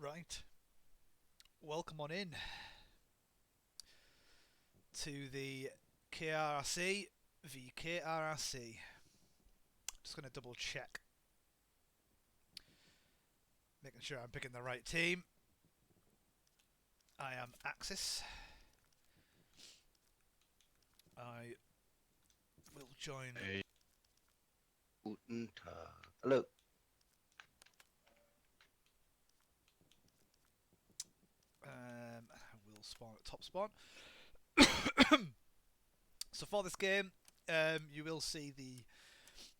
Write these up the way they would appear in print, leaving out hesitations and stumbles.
Right, welcome on in to the KRRC v KRRC. Just going to double check, making sure I'm picking the right team. I am Axis. I will join. Hey. Guten Tag. Hello. I will spawn at top spawn. So for this game, you will see the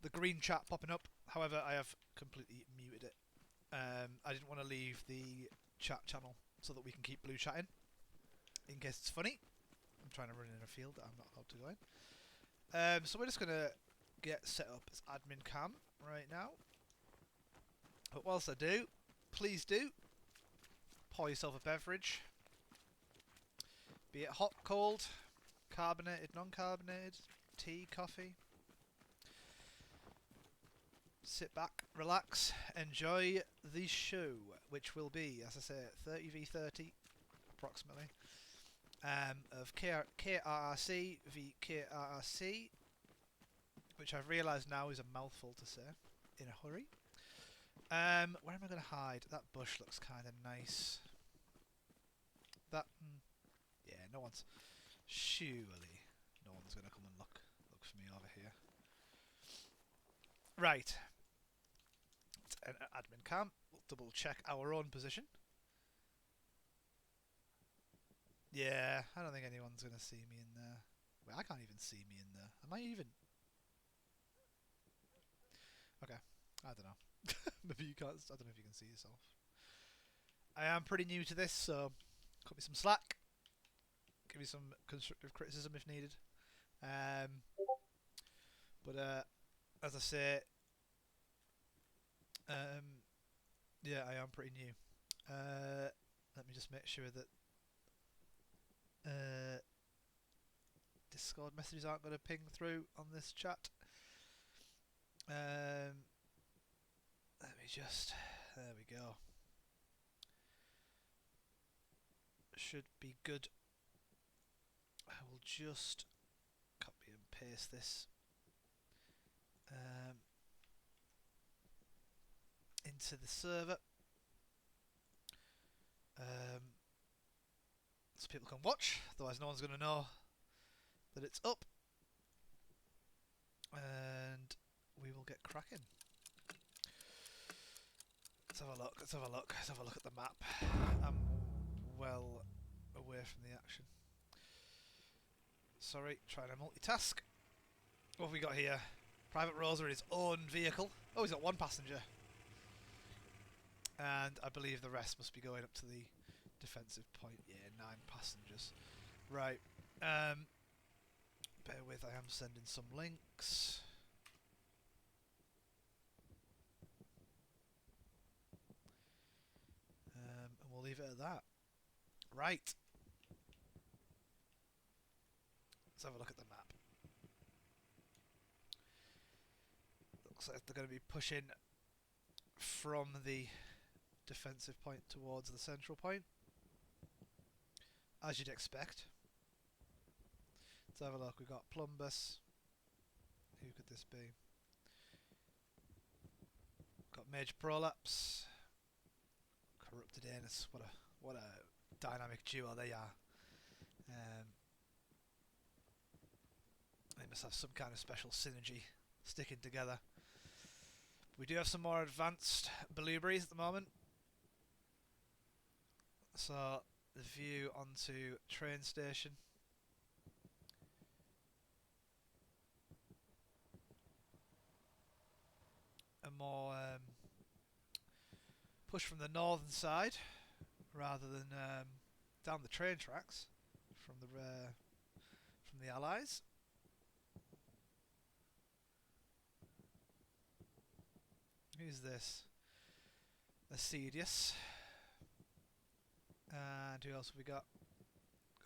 green chat popping up. However, I have completely muted it. I didn't want to leave the chat channel so that we can keep blue chatting in case it's funny. I'm trying to run in a field that I'm not allowed to go in. So we're just going to get set up as admin cam right now. But whilst I do, please do pour yourself a beverage. Be it hot, cold, carbonated, non-carbonated, tea, coffee. Sit back, relax, enjoy the show, which will be, as I say, 30v30 approximately, of KRRC v KRRC, which I've realised now is a mouthful to say in a hurry. Where am I going to hide? That bush looks kind of nice. That, yeah, surely no one's going to come and look for me over here. Right. An admin cam. We'll double check our own position. Yeah, I don't think anyone's going to see me in there. Wait, I can't even see me in there. Am I even? Okay, I don't know. Maybe you can't. I don't know if you can see yourself. I am pretty new to this, so cut me some slack. Give me some constructive criticism if needed. But as I say, yeah, I am pretty new. Let me just make sure that Discord messages aren't going to ping through on this chat. Let me just... There we go. Should be good. I will just copy and paste this into the server. So people can watch, otherwise no one's going to know that it's up. And we will get cracking. Let's have a look, let's have a look, let's have a look at the map. I'm well away from the action. Sorry, trying to multitask. What have we got here? Private Rosa in his own vehicle. Oh, he's got one passenger. And I believe the rest must be going up to the defensive point. Yeah, 9 passengers. Right. Bear with, I am sending some links. And we'll leave it at that. Right. Let's have a look at the map. Looks like they're going to be pushing from the defensive point towards the central point, as you'd expect. Let's have a look. We've got Plumbus. Who could this be? Got Major Prolapse. Corrupted Anus. What a dynamic duo they are. They must have some kind of special synergy sticking together. We do have some more advanced blueberries at the moment. So the view onto train station. A more push from the northern side rather than down the train tracks from the Allies. Who's this? Assidious. And who else have we got?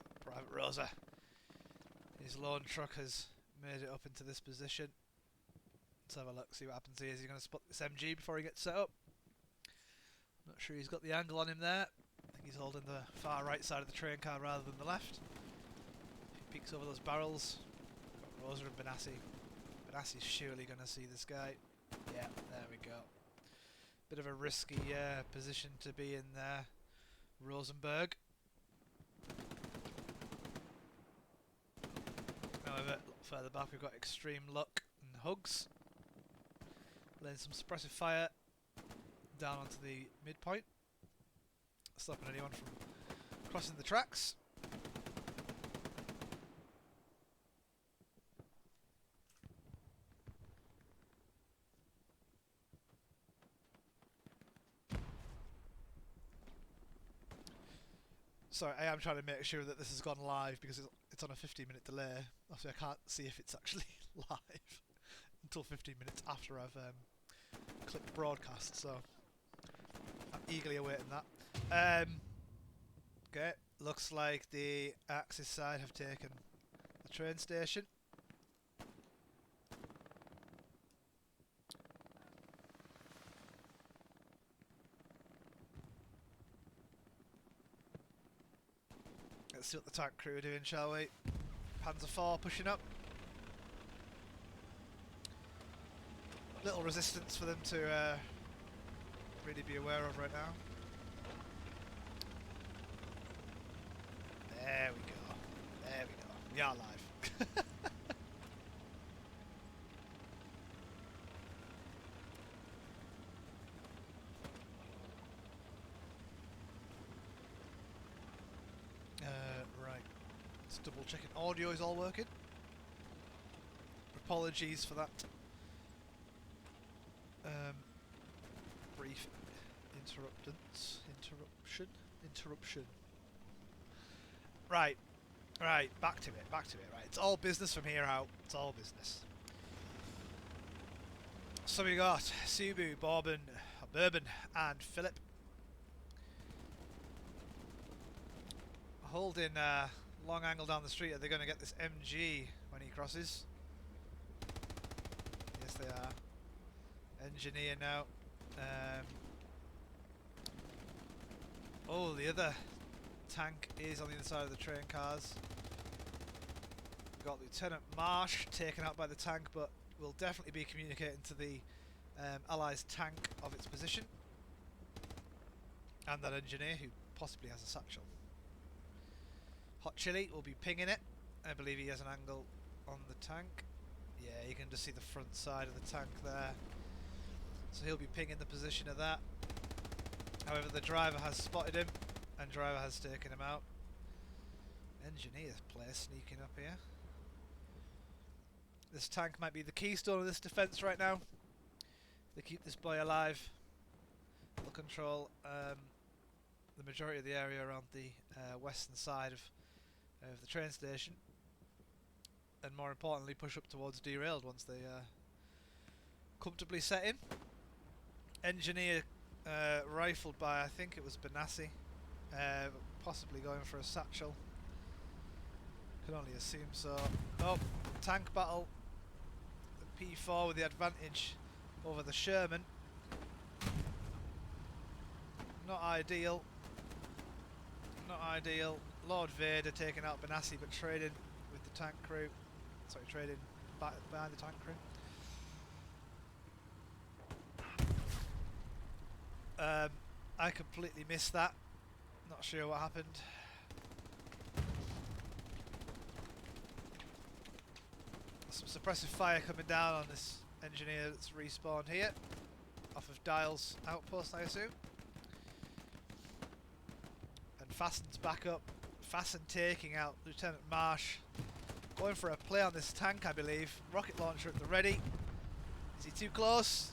Got Private Rosa. His lone truck has made it up into this position. Let's have a look, see what happens here. Is he going to spot this MG before he gets set up? Not sure he's got the angle on him there. I think he's holding the far right side of the train car rather than the left. He peeks over those barrels. Got Rosa and Benassi. Benassi's surely going to see this guy. Yeah, there we go. Bit of a risky position to be in there, Rosenberg. However, a little further back we've got Extreme Luck and Hugs. Laying some suppressive fire down onto the midpoint, stopping anyone from crossing the tracks. Sorry, I am trying to make sure that this has gone live because it's on a 15-minute delay. Obviously, I can't see if it's actually live until 15 minutes after I've clicked broadcast, so I'm eagerly awaiting that. Okay, looks like the Axis side have taken the train station. Let's see what the tank crew are doing, shall we? Panzer 4 pushing up. Little resistance for them to really be aware of right now. There we go. There we go. We are live. Right. Just double checking audio is all working. Apologies for that. Brief interruption. Right, back to it, right, it's all business from here out, it's all business. So we got Subu, Bourbon, and Philip. Holding long angle down the street, are they going to get this MG when he crosses? Yes they are. Engineer now. Oh, the other tank is on the other side of the train cars. Got Lieutenant Marsh taken out by the tank, but will definitely be communicating to the Allies tank of its position. And that engineer who possibly has a satchel. Hot Chili will be pinging it. I believe he has an angle on the tank. Yeah, you can just see the front side of the tank there. So he'll be pinging the position of that. However, the driver has spotted him, and driver has taken him out. Engineer's player sneaking up here. This tank might be the keystone of this defence right now. If they keep this boy alive, they'll control the majority of the area around the western side of the train station, and more importantly, push up towards derailed once they comfortably set in. Engineer rifled by, I think it was Benassi, possibly going for a satchel. Can only assume so. Oh, tank battle. The P4 with the advantage over the Sherman. Not ideal. Not ideal. Lord Vader taking out Benassi, but trading with the tank crew. Sorry, trading behind the tank crew. I completely missed that. Not sure what happened. Some suppressive fire coming down on this engineer that's respawned here. Off of Dial's outpost, I assume. And Fasten's back up. Fasten taking out Lieutenant Marsh. Going for a play on this tank, I believe. Rocket launcher at the ready. Is he too close?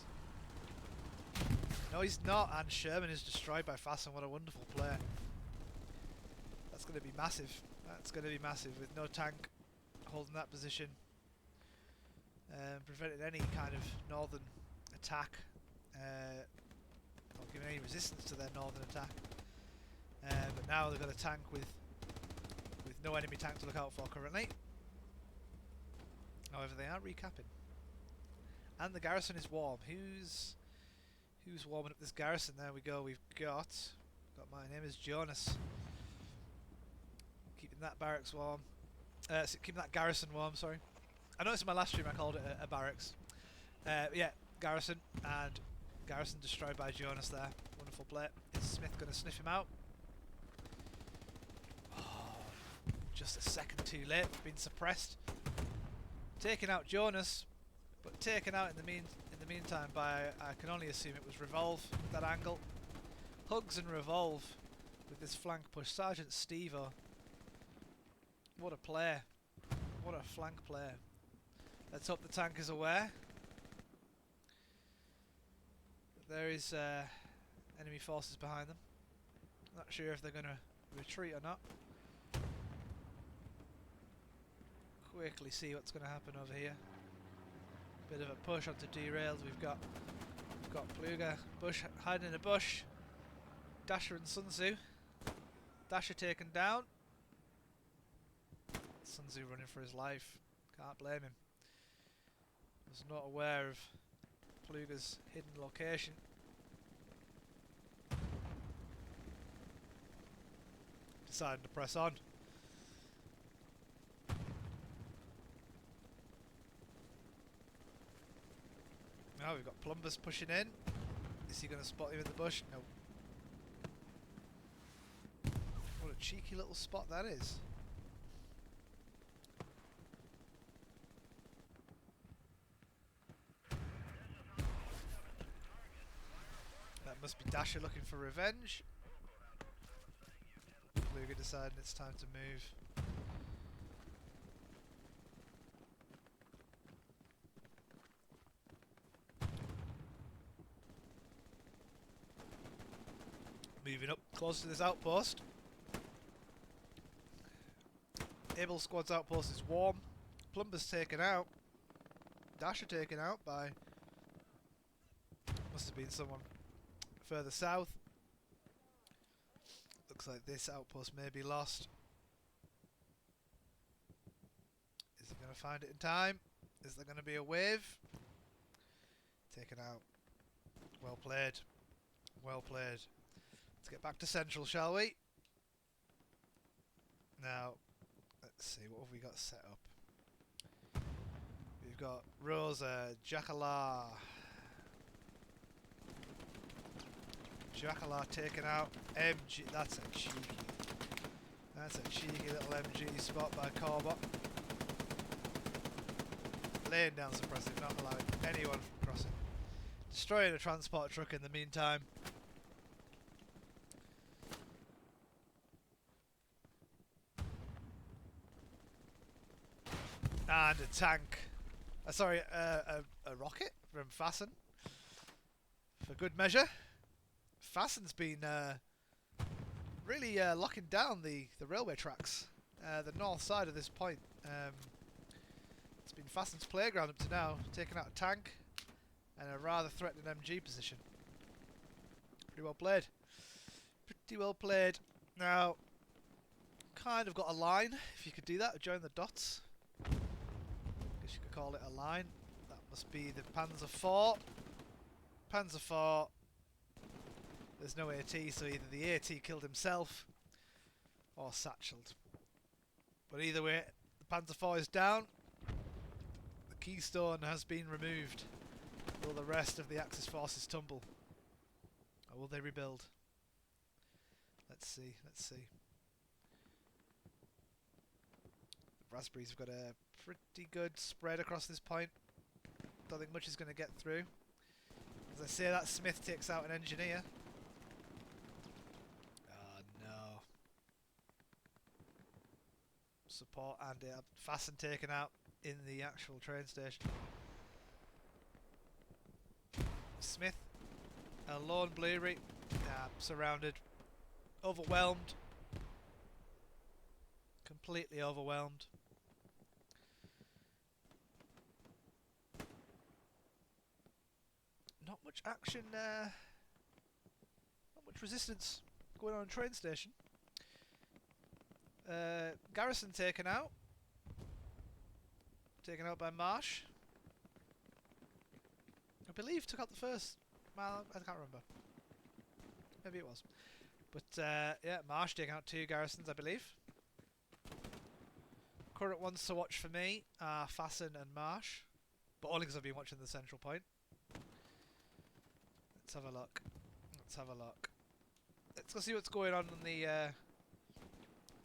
No, he's not, and Sherman is destroyed by Fasten. What a wonderful play. That's going to be massive. That's going to be massive with no tank holding that position. Preventing any kind of northern attack. Not giving any resistance to their northern attack. But now they've got a tank with no enemy tank to look out for currently. However, they are recapping. And the garrison is warm. Who's warming up this garrison? There we go. We've got my name is Jonas. Keeping that barracks warm. Keeping that garrison warm. Sorry. I noticed in my last stream I called it a barracks. Yeah, garrison, and garrison destroyed by Jonas there. Wonderful play. Is Smith going to sniff him out? Oh, just a second too late. Been suppressed. Taking out Jonas, but taken out in the meantime by, I can only assume it was Revolve with that angle. Hugs and Revolve with this flank push. Sergeant Stevo. What a play. What a flank play. Let's hope the tank is aware. There is enemy forces behind them. Not sure if they're going to retreat or not. Quickly see what's going to happen over here. Bit of a push onto derailed. We've got Pluga, Bush hiding in a bush. Dasher and Sun Tzu. Dasher taken down. Sun Tzu running for his life. Can't blame him. Was not aware of Pluga's hidden location. Deciding to press on. Now we've got Plumbus pushing in. Is he going to spot him in the bush? No. What a cheeky little spot that is. That must be Dasher looking for revenge. Luger deciding it's time to move. Moving up close to this outpost. Able squad's outpost is warm. Plumbus taken out. Dasher taken out by... must have been someone further south. Looks like this outpost may be lost. Is he going to find it in time? Is there going to be a wave? Taken out. Well played. Well played. Let's get back to Central, shall we? Now, let's see, what have we got set up? We've got Rosa, Jacala. Jacala taken out. MG, that's a cheeky little MG spot by Corbot. Laying down suppressive, not allowing anyone from crossing. Destroying a transport truck in the meantime. And a tank. Sorry, a rocket from Fasten. For good measure. Fasten's been really locking down the railway tracks. The north side of this point. It's been Fasten's playground up to now. Taking out a tank and a rather threatening MG position. Pretty well played. Pretty well played. Now, kind of got a line, if you could do that, join the dots. Guess you could call it a line. That must be the Panzer IV. Panzer IV. There's no AT, so either the AT killed himself or satcheled. But either way, the Panzer IV is down. The keystone has been removed. Will the rest of the Axis forces tumble? Or will they rebuild? Let's see, let's see. The Raspberries have got a pretty good spread across this point. Don't think much is going to get through. As I say, that Smith takes out an engineer. Oh no. Support and Fasten taken out in the actual train station. Smith, a lone Bleary, surrounded, overwhelmed, completely overwhelmed. Not much action, not much resistance going on in train station. Garrison taken out by Marsh. I believe took out the first Well, I can't remember. Maybe it was. But yeah, Marsh taking out 2 garrisons, I believe. Current ones to watch for me are Fasten and Marsh, but only because I've been watching the central point. Let's have a look. Let's have a look. Let's go see what's going on the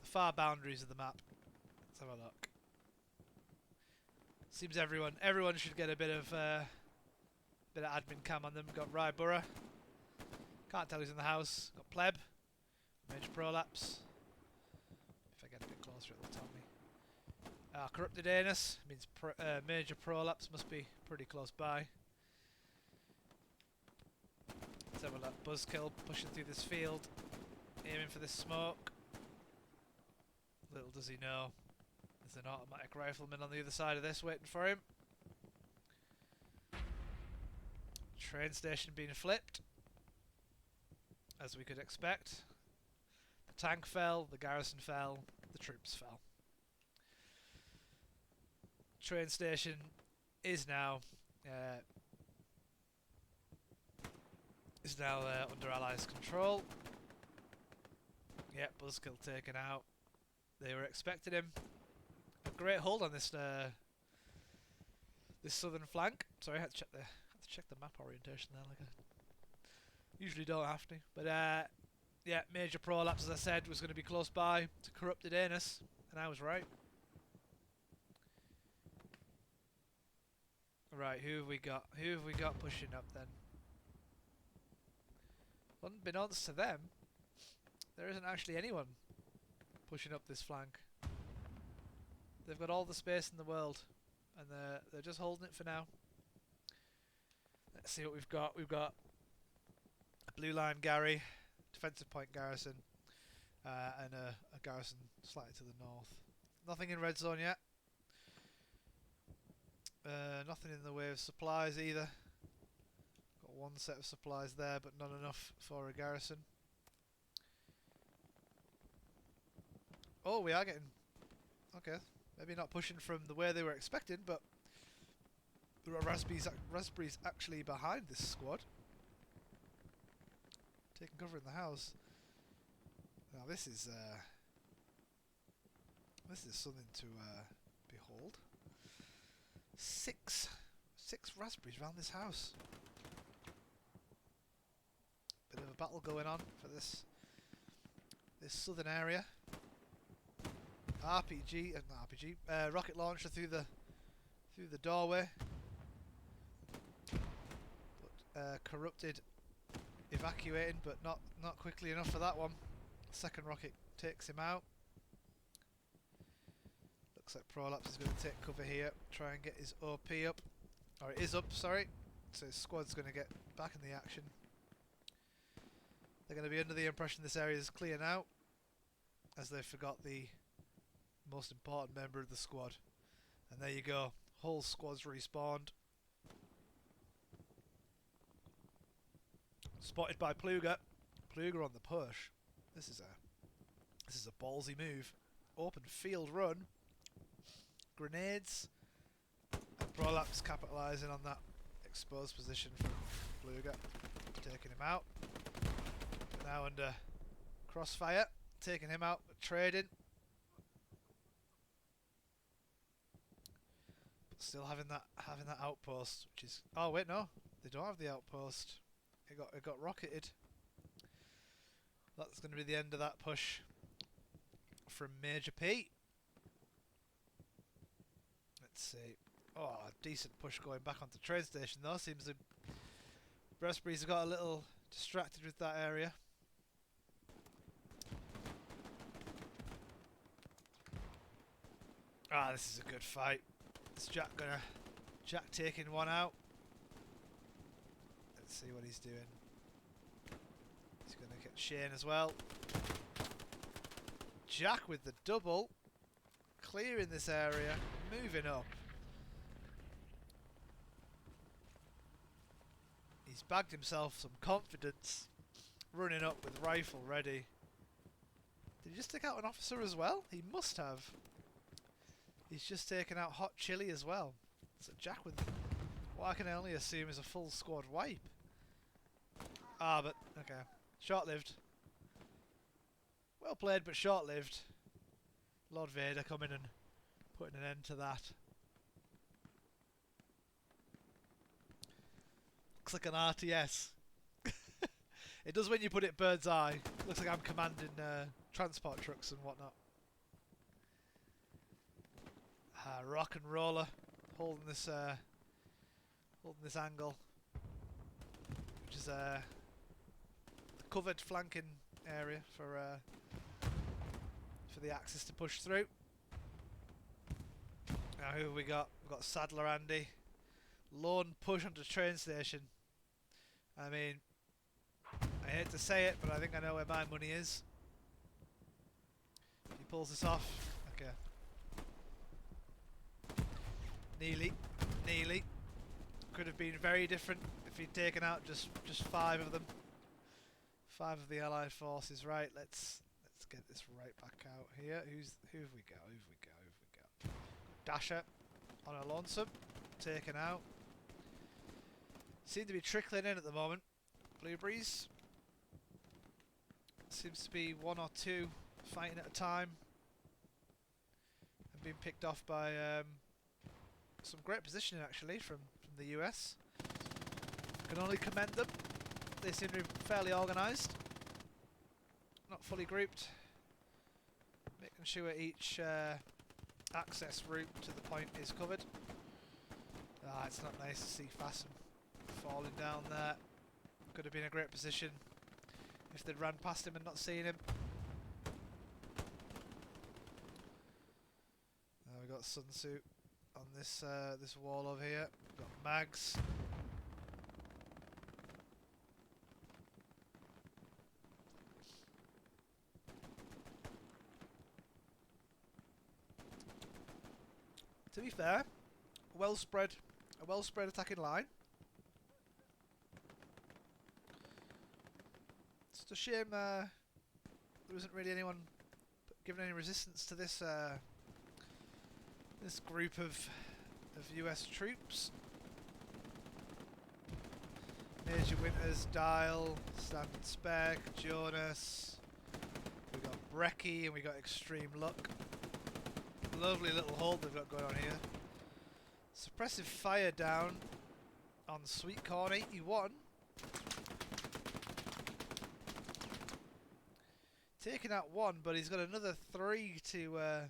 far boundaries of the map. Let's have a look. Seems everyone should get a bit of admin cam on them. Got Ryborough. Can't tell who's in the house. Got Pleb. Major Prolapse. If I get a bit closer, it'll tell me. Corrupted Anus means Major Prolapse must be pretty close by. Let's have a look. Buzzkill pushing through this field, aiming for this smoke. Little does he know, there's an automatic rifleman on the other side of this waiting for him. Train station being flipped, as we could expect. The tank fell, the garrison fell, the troops fell. Train station is now under Allies' control. Yep, Buzzkill taken out. They were expecting him. A great hold on this this southern flank. Sorry, I had to check the map orientation there. Like I usually don't have to. But yeah, Major Prolapse, as I said, was going to be close by to Corrupted Anus, and I was right. Right, who have we got? Who have we got pushing up then? Unbeknownst to them, there isn't actually anyone pushing up this flank. They've got all the space in the world, and they're just holding it for now. Let's see what we've got. We've got a blue line Gary, defensive point garrison, and a garrison slightly to the north. Nothing in red zone yet. Nothing in the way of supplies either. Got one set of supplies there, but not enough for a garrison. Oh, we are getting... Okay, maybe not pushing from the way they were expecting, but there are raspberries actually behind this squad. Taking cover in the house. Now this is something to behold. Six raspberries around this house. Bit of a battle going on for this southern area. Rocket launcher through the doorway. But Corrupted evacuating, but not quickly enough for that one. Second rocket takes him out. Looks like Prolapse is going to take cover here, try and get his OP up. Or it is up, sorry. So his squad's going to get back in the action. They're going to be under the impression this area is clear now, as they forgot the most important member of the squad. And there you go, whole squad's respawned. Spotted by Pluger. Pluger on the push. This is a ballsy move. Open field run. Grenades. And Prolapse capitalising on that exposed position from Pluger. Taking him out. Now under crossfire. Taking him out, but trading. But still having that outpost, which is... Oh wait, no. They don't have the outpost. It got rocketed. That's going to be the end of that push from Major P. Let's see. Oh, a decent push going back onto the train station though. Seems the Raspberries have got a little distracted with that area. Ah, this is a good fight. Is Jack taking one out? Let's see what he's doing. He's going to get Shane as well. Jack with the double. Clearing this area. Moving up. He's bagged himself some confidence. Running up with rifle ready. Did he just take out an officer as well? He must have. He's just taken out Hot Chili as well. So Jack with what I can only assume is a full squad wipe. Ah, but okay. Short-lived. Well played, but short-lived. Lord Vader coming and putting an end to that. Looks like an RTS. It does when you put it bird's eye. Looks like I'm commanding transport trucks and whatnot. Rock and roller, holding this angle, which is the covered flanking area for the Axis to push through. Now who have we got? We've got Sadler Andy. Lone push onto the train station. I mean, I hate to say it, but I think I know where my money is. If he pulls this off, okay. Nearly. Could have been very different if he'd taken out just 5 of them. 5 of the Allied forces. Right, let's get this right back out here. Who have we got? Dasher on a lonesome, taken out. Seem to be trickling in at the moment. Blueberries. Seems to be 1 or 2 fighting at a time. And being picked off by some great positioning actually from the US. Can only commend them. They seem to be fairly organised. Not fully grouped. Making sure each access route to the point is covered. Ah, it's not nice to see Fasten falling down there. Could have been a great position if they'd ran past him and not seen him. We got Sun Tzu on this this wall over here. We've got Mags. To be fair, a well spread attacking line. It's a shame there isn't really anyone giving any resistance to this this group of US troops. Major Winters, Dial, Standard Spec, Jonas. We got Brecky and we got Extreme Luck. Lovely little hold they've got going on here. Suppressive fire down on Sweet Corn 81. Taking out 1, but he's got another 3 to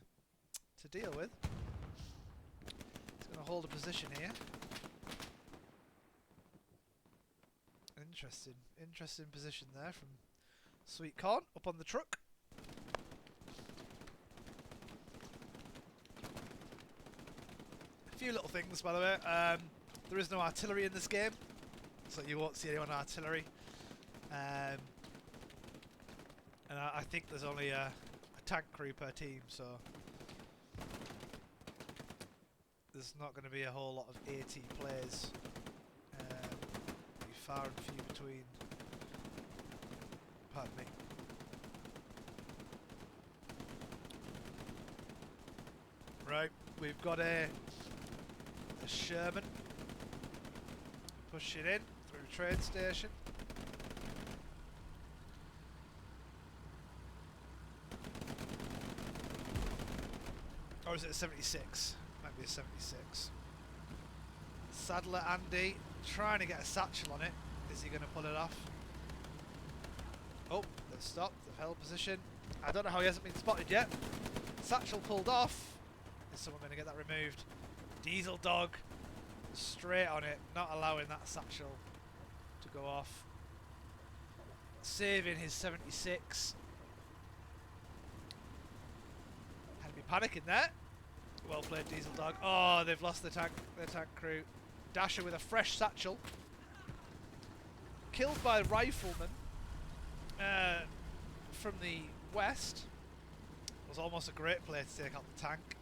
deal with. He's going to hold a position here. Interesting position there from Sweet Corn up on the truck. A few little things, by the way. There is no artillery in this game, so you won't see anyone artillery. And I think there's only a tank crew per team, so there's not going to be a whole lot of AT players. Be far and few between. Pardon me. Right, we've got a Sherman pushing in through the train station. Or is it a 76? Might be a 76. Sadler Andy trying to get a satchel on it. Is he going to pull it off? Oh, they've stopped. They've held position. I don't know how he hasn't been spotted yet. Satchel pulled off. Is someone going to get that removed? Diesel Dog straight on it, not allowing that satchel to go off. Saving his 76. Had to be panicking there. Well played, Diesel Dog. Oh, they've lost their tank crew. Dasher with a fresh satchel. Killed by a rifleman from the west. Was almost a great play to take out the tank.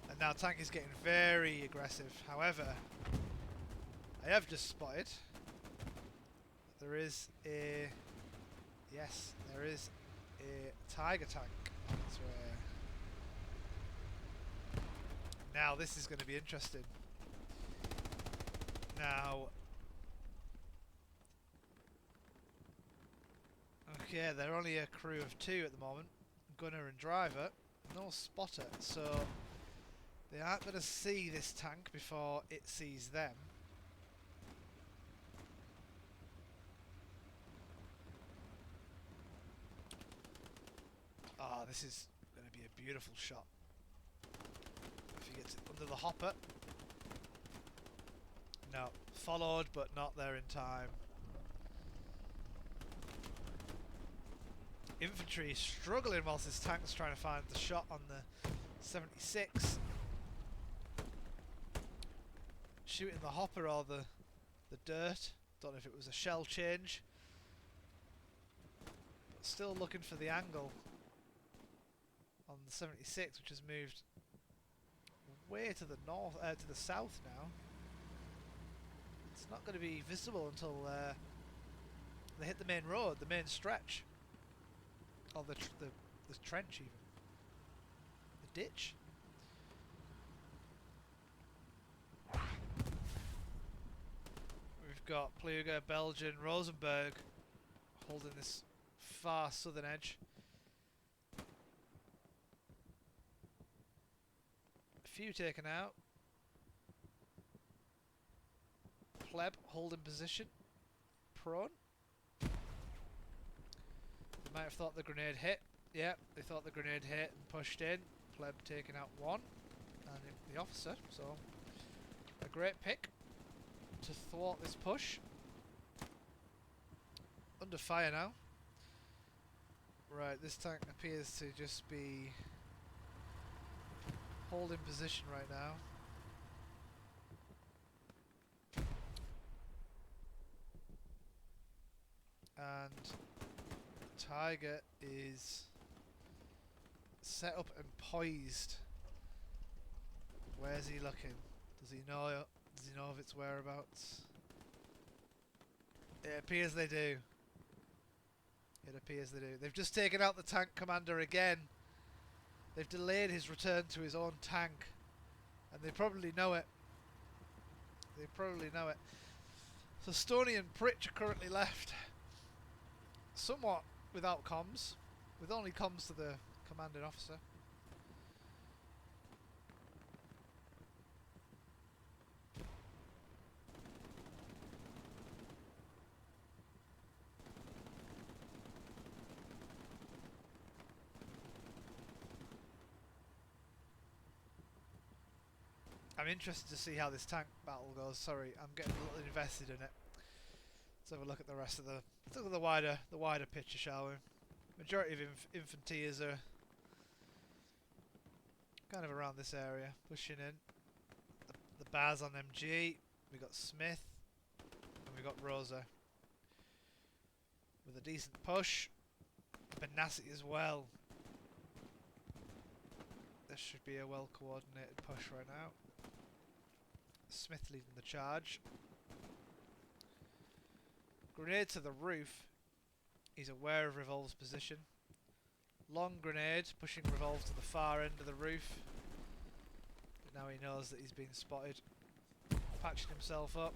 And now tank is getting very aggressive. However, I have just spotted there is a Tiger tank on its way. Now this is going to be interesting. Now Okay, they're only a crew of 2 at the moment. Gunner and driver. No spotter, so they aren't going to see this tank before it sees them. Ah, this is going to be a beautiful shot. If he gets it under the hopper. No, followed but not there in time. Infantry struggling whilst this tank's trying to find the shot on the 76. Shooting the hopper or the dirt. Don't know if it was a shell change. But still looking for the angle on the 76, which has moved way to the north, to the south now. It's not going to be visible until they hit the main road, the main stretch. Or the trench even. The ditch. We've got Pluger, Belgian, Rosenberg holding this far southern edge. A few taken out. Pleb holding position. Prone. They might have thought the grenade hit. Yeah, they thought the grenade hit and pushed in. Pleb taking out 1. And the officer, so a great pick to thwart this push. Under fire now. Right, this tank appears to just be holding position right now. And Tiger is set up and poised. Where's he looking? Does he know of its whereabouts? It appears they do. It appears they do. They've just taken out the tank commander again. They've delayed his return to his own tank. And they probably know it. They probably know it. So Stoney and Pritch are currently left. Somewhat without comms. With only comms to the commanding officer. I'm interested to see how this tank battle goes. Sorry, I'm getting a little invested in it. Let's have a look at the rest of the. Let's look at the wider picture, shall we? Majority of infanteers are kind of around this area, pushing in. The Baz on MG. We got Smith, and we got Rosa with a decent push. Benassi as well. This should be a well coordinated push right now. Smith leading the charge. Grenade to the roof. He's aware of Revolve's position. Long grenade, pushing Revolve to the far end of the roof. But now he knows that he's been spotted. Patching himself up.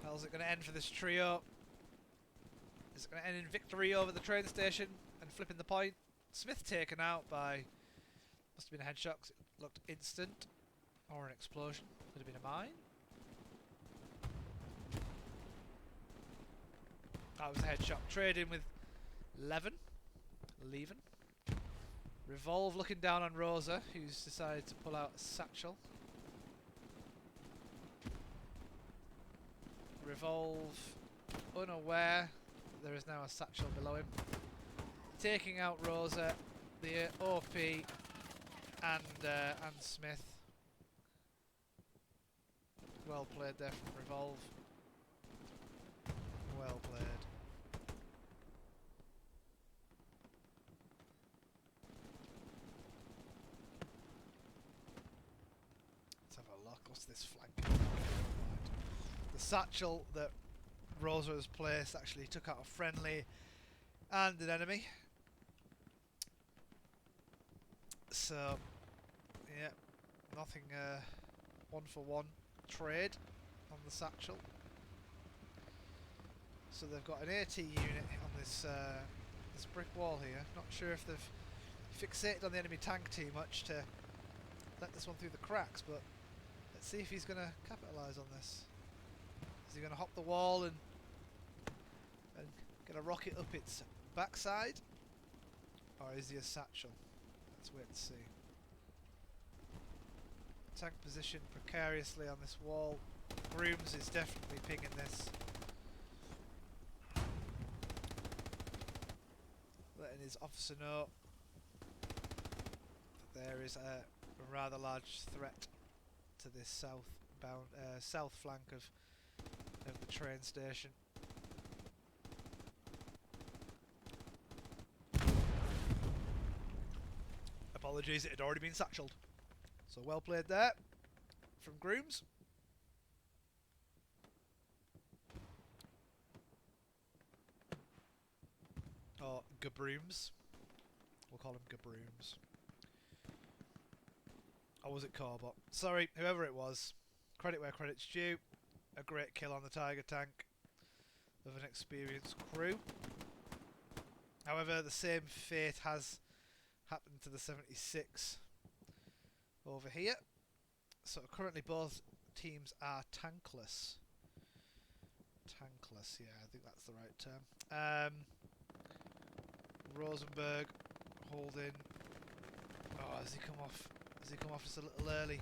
How's it going to end for this trio? Is it going to end in victory over the train station and flipping the point? Smith taken out by, must have been a headshot 'cause it looked instant, or an explosion. Could have been a mine. That was a headshot. Trading with Leaving. Revolve looking down on Rosa, who's decided to pull out a satchel. Revolve unaware that there is now a satchel below him. Taking out Rosa, the OP, and Smith. Well played there from Revolve. Well played. Let's have a look. What's this flank? The satchel that Rosa has placed actually took out a friendly and an enemy. So, yeah, nothing 1-for-1 trade on the satchel. So they've got an AT unit on this this brick wall here. Not sure if they've fixated on the enemy tank too much to let this one through the cracks, but let's see if he's going to capitalise on this. Is he going to hop the wall and get a rocket up its backside? Or is he a satchel? Let's wait and see. Tank positioned precariously on this wall. Grooms is definitely pinging this. Letting his officer know that there is a rather large threat to this south flank of the train station. Apologies, it had already been satcheled. So well played there from Grooms. Or Gabrooms. We'll call him Gabrooms. Or was it Corbot? Sorry, whoever it was. Credit where credit's due. A great kill on the Tiger tank of an experienced crew. However, the same fate has happened to the 76 over here. So currently both teams are tankless. Tankless, yeah, I think that's the right term. Rosenberg holding. Oh, has he come off? Has he come off just a little early?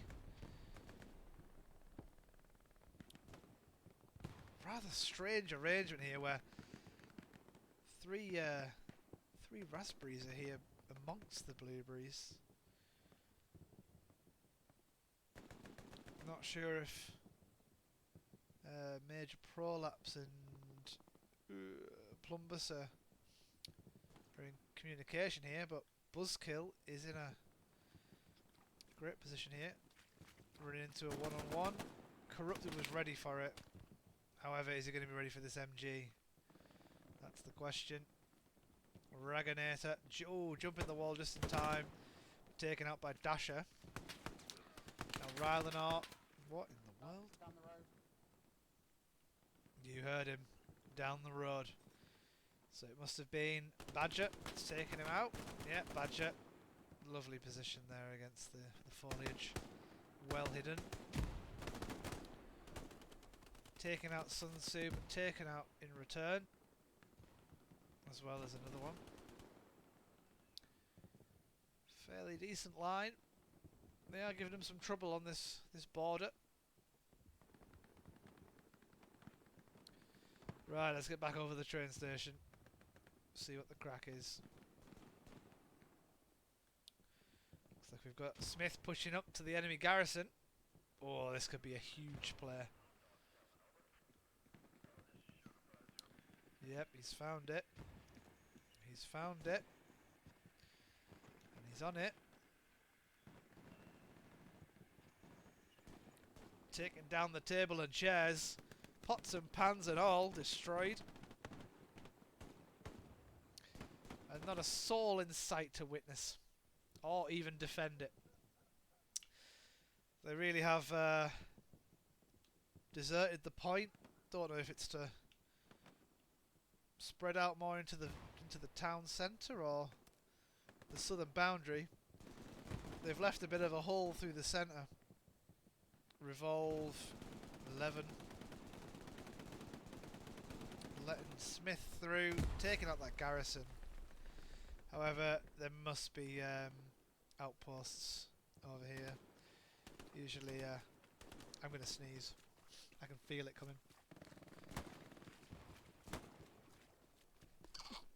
Rather strange arrangement here, where three raspberries are here amongst the blueberries. Not sure if Major Prolapse and Plumbus are in communication here, but Buzzkill is in a great position here, running into a one-on-one. Corrupted was ready for it. However, is he going to be ready for this MG? That's the question. Raganator, jumping the wall just in time, taken out by Dasher. Now Rylenar, what in the world? Down the road. You heard him, down the road. So it must have been Badger. It's taking him out. Yeah, Badger. Lovely position there against the foliage. Well hidden. Taken out Sun Tzu, but taken out in return. As well as another one. Fairly decent line. They are giving him some trouble on this border. Right, let's get back over the train station. See what the crack is. Looks like we've got Smith pushing up to the enemy garrison. Oh, this could be a huge play. Yep, he's found it. He's found it. And he's on it. Taking down the table and chairs. Pots and pans and all destroyed. And not a soul in sight to witness. Or even defend it. They really have deserted the point. Don't know if it's to spread out more into the town centre or the southern boundary. They've left a bit of a hole through the centre. Revolve 11. Letting Smith through, taking out that garrison. However, there must be outposts over here. Usually, I'm going to sneeze. I can feel it coming.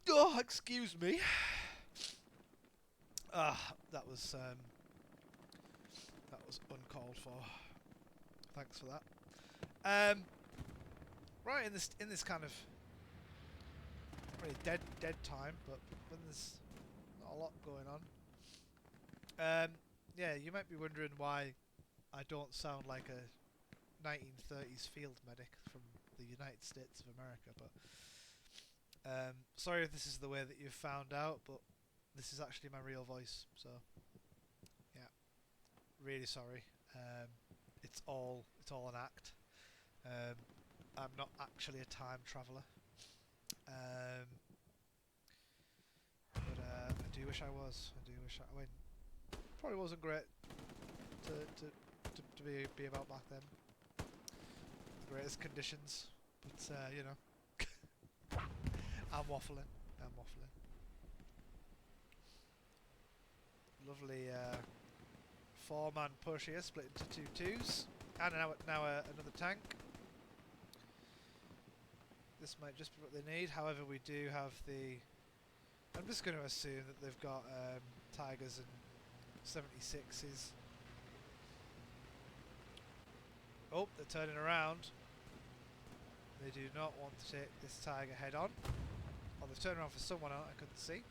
Oh, excuse me. Ah, that was uncalled for. Thanks for that. Right, in this kind of really dead time, but when there's not a lot going on. Yeah, you might be wondering why I don't sound like a 1930s field medic from the United States of America, but sorry if this is the way that you've found out, but this is actually my real voice, so Really sorry. It's all an act. I'm not actually a time traveller. But I do wish I was. I do wish I mean, probably wasn't great to be about back then. The greatest conditions, but you know, I'm waffling. I'm waffling. Lovely four-man push here, split into two twos, and now another tank. This might just be what they need. However, we do have the. I'm just going to assume that they've got Tigers and 76s. Oh, they're turning around. They do not want to take this Tiger head on. Oh, they've turned around for someone else, I couldn't see.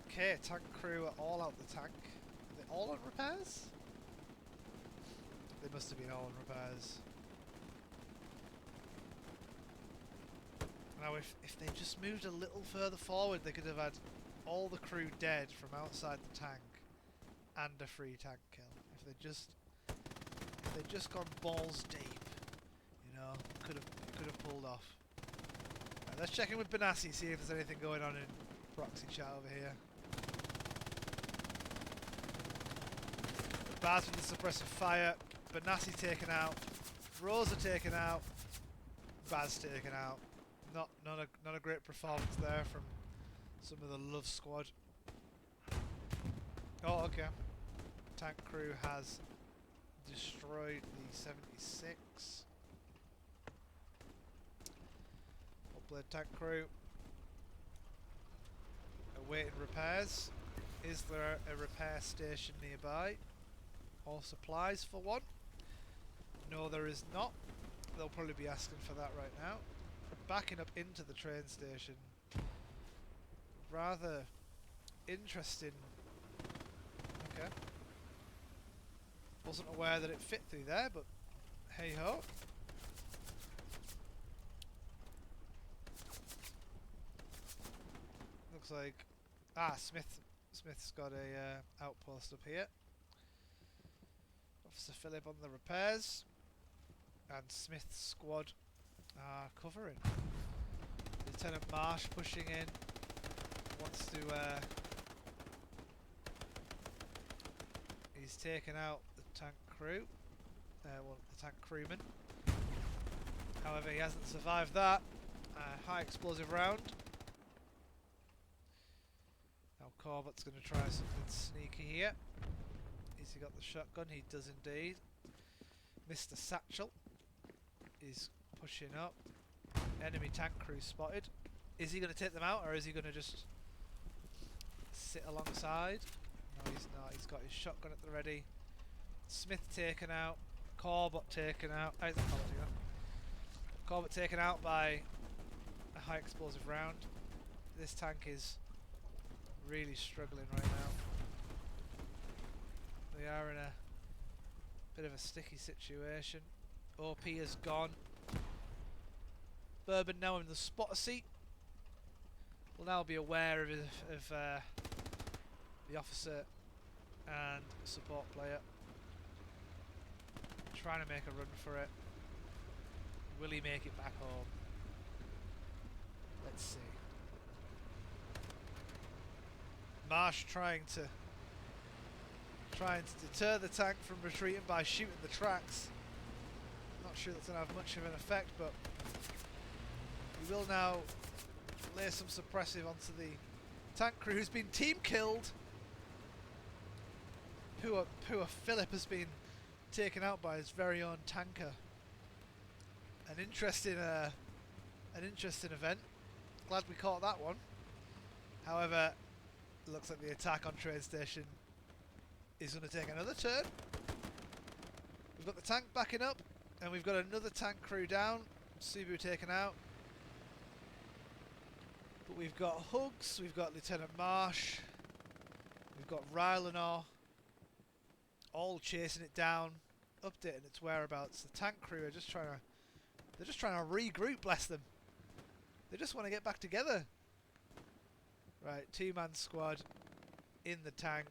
Okay, tank crew are all out the tank. Are they all on repairs? They must have been all on repairs. Now if they just moved a little further forward, they could have had all the crew dead from outside the tank and a free tank kill. If they'd just gone balls deep, you know, could have pulled off. Right, let's check in with Benassi, see if there's anything going on in proxy chat over here. Baz with the suppressive fire, Benassi taken out, Rosa taken out, Baz taken out. Not a great performance there from some of the Love squad. Oh, okay. Tank crew has destroyed the 76. Well played, tank crew. Awaiting repairs. Is there a repair station nearby? Or supplies for one? No, there is not. They'll probably be asking for that right now. Backing up into the train station. Rather interesting. Okay. Wasn't aware that it fit through there, but hey ho. Looks like Smith's got a outpost up here. Officer Phillip on the repairs, and Smith's squad are covering. Lieutenant Marsh pushing in, wants to. He's taken out the tank crew, well, the tank crewman. However, he hasn't survived that. High explosive round. Now Corbett's going to try something sneaky here. Has he got the shotgun? He does indeed. Mr. Satchel is pushing up. Enemy tank crew spotted. Is he going to take them out, or is he going to just sit alongside? No, he's not. He's got his shotgun at the ready. Smith taken out. Corbett taken out. Corbett taken out by a high explosive round. This tank is really struggling right now. They are in a bit of a sticky situation. OP is gone. Bourbon now in the spotter seat. Will now be aware of the officer and support player. Trying to make a run for it. Will he make it back home? Let's see. Marsh trying to deter the tank from retreating by shooting the tracks. Not sure that's going to have much of an effect, but we will now lay some suppressive onto the tank crew who's been team killed. Poor Philip has been taken out by his very own tanker. An interesting event. Glad we caught that one. However, it looks like the attack on train station is going to take another turn. We've got the tank backing up, and we've got another tank crew down. Subu taken out. But we've got Hugs, we've got Lieutenant Marsh, we've got Rylanor, all chasing it down, updating its whereabouts. The tank crew are just trying to regroup, bless them. They just want to get back together. Right, 2-man squad in the tank.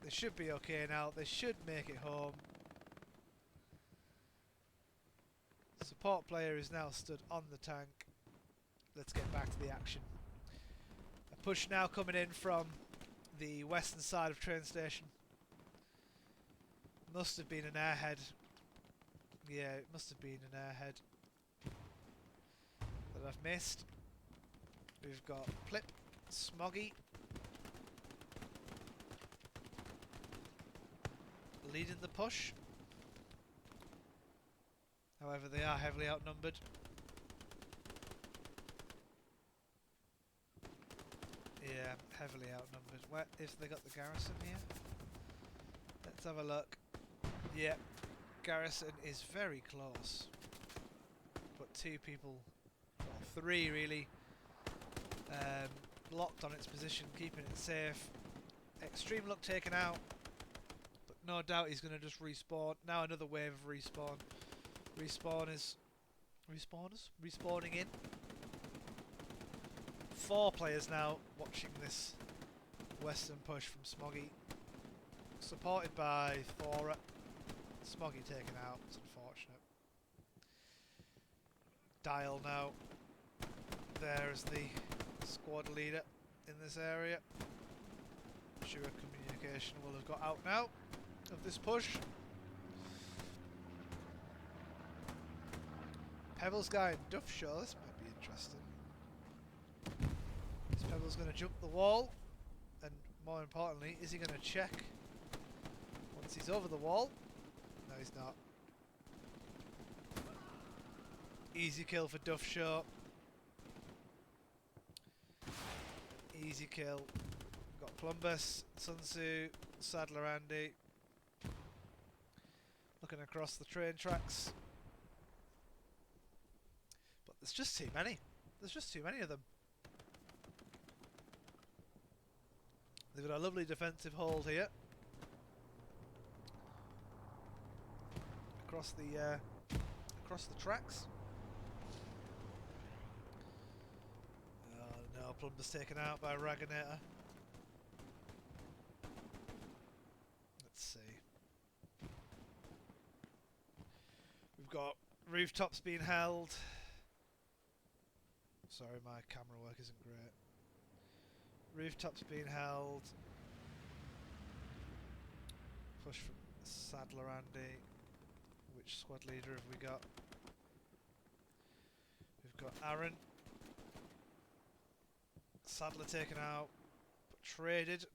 They should be okay now. They should make it home. Support player is now stood on the tank. Let's get back to the action. A push now coming in from the western side of train station. Must have been an airhead. Yeah, it must have been an airhead that I've missed. We've got Plip, Smoggy leading the push. However, they are heavily outnumbered. Yeah, heavily outnumbered. Where if they got the garrison here? Let's have a look. Yep, garrison is very close. But 2 people, or 3 really, locked on its position, keeping it safe. Extreme luck taken out, but no doubt he's going to just respawn. Now another wave of respawn. Respawners respawning in. 4 players now watching this western push from Smoggy, supported by Thora. Smoggy taken out, it's unfortunate. Dial now there as the squad leader in this area. Sure, communication will have got out now of this push. Pebbles guy and Duff Show, this might be interesting. Is Pebbles going to jump the wall? And more importantly, is he going to check once he's over the wall? No, he's not. Easy kill for Duff Show. Easy kill. We've got Plumbus, Sun Tzu, Sadler Andy. Looking across the train tracks. But there's just too many. There's just too many of them. They've got a lovely defensive hold here. Across the tracks. Oh no, Plumber's taken out by Raganator. Let's see. We've got rooftops being held. Sorry, my camera work isn't great. Rooftops being held. Push from Sadler Andy. Which squad leader have we got? We've got Aaron. Sadler taken out, but traded.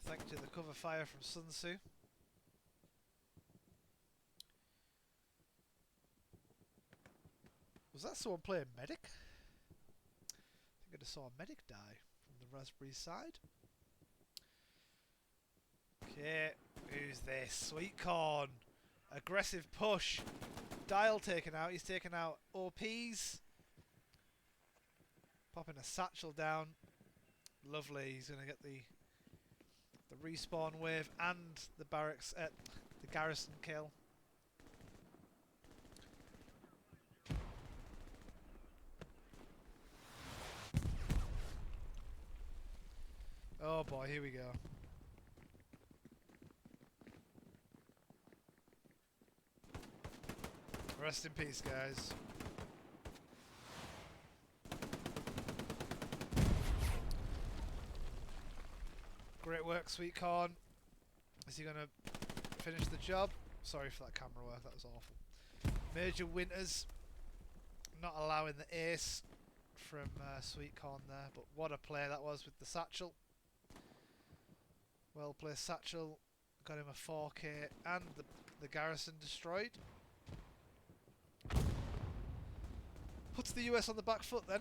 Thanks to the cover fire from Sun Tzu. Was that someone playing medic? I think I just saw a medic die from the Raspberry side. Okay, who's this? Sweet Corn. Aggressive push. Dial taken out. He's taken out OPs. Popping a satchel down. Lovely. He's going to get the respawn wave and the barracks at the garrison kill. Oh boy, here we go. Rest in peace, guys. Great work, Sweet Corn. Is he going to finish the job? Sorry for that camera work, that was awful. Major Winters not allowing the ace from Sweet Corn there, but what a play that was with the satchel. Well placed satchel, got him a 4K and the garrison destroyed. Puts the US on the back foot then.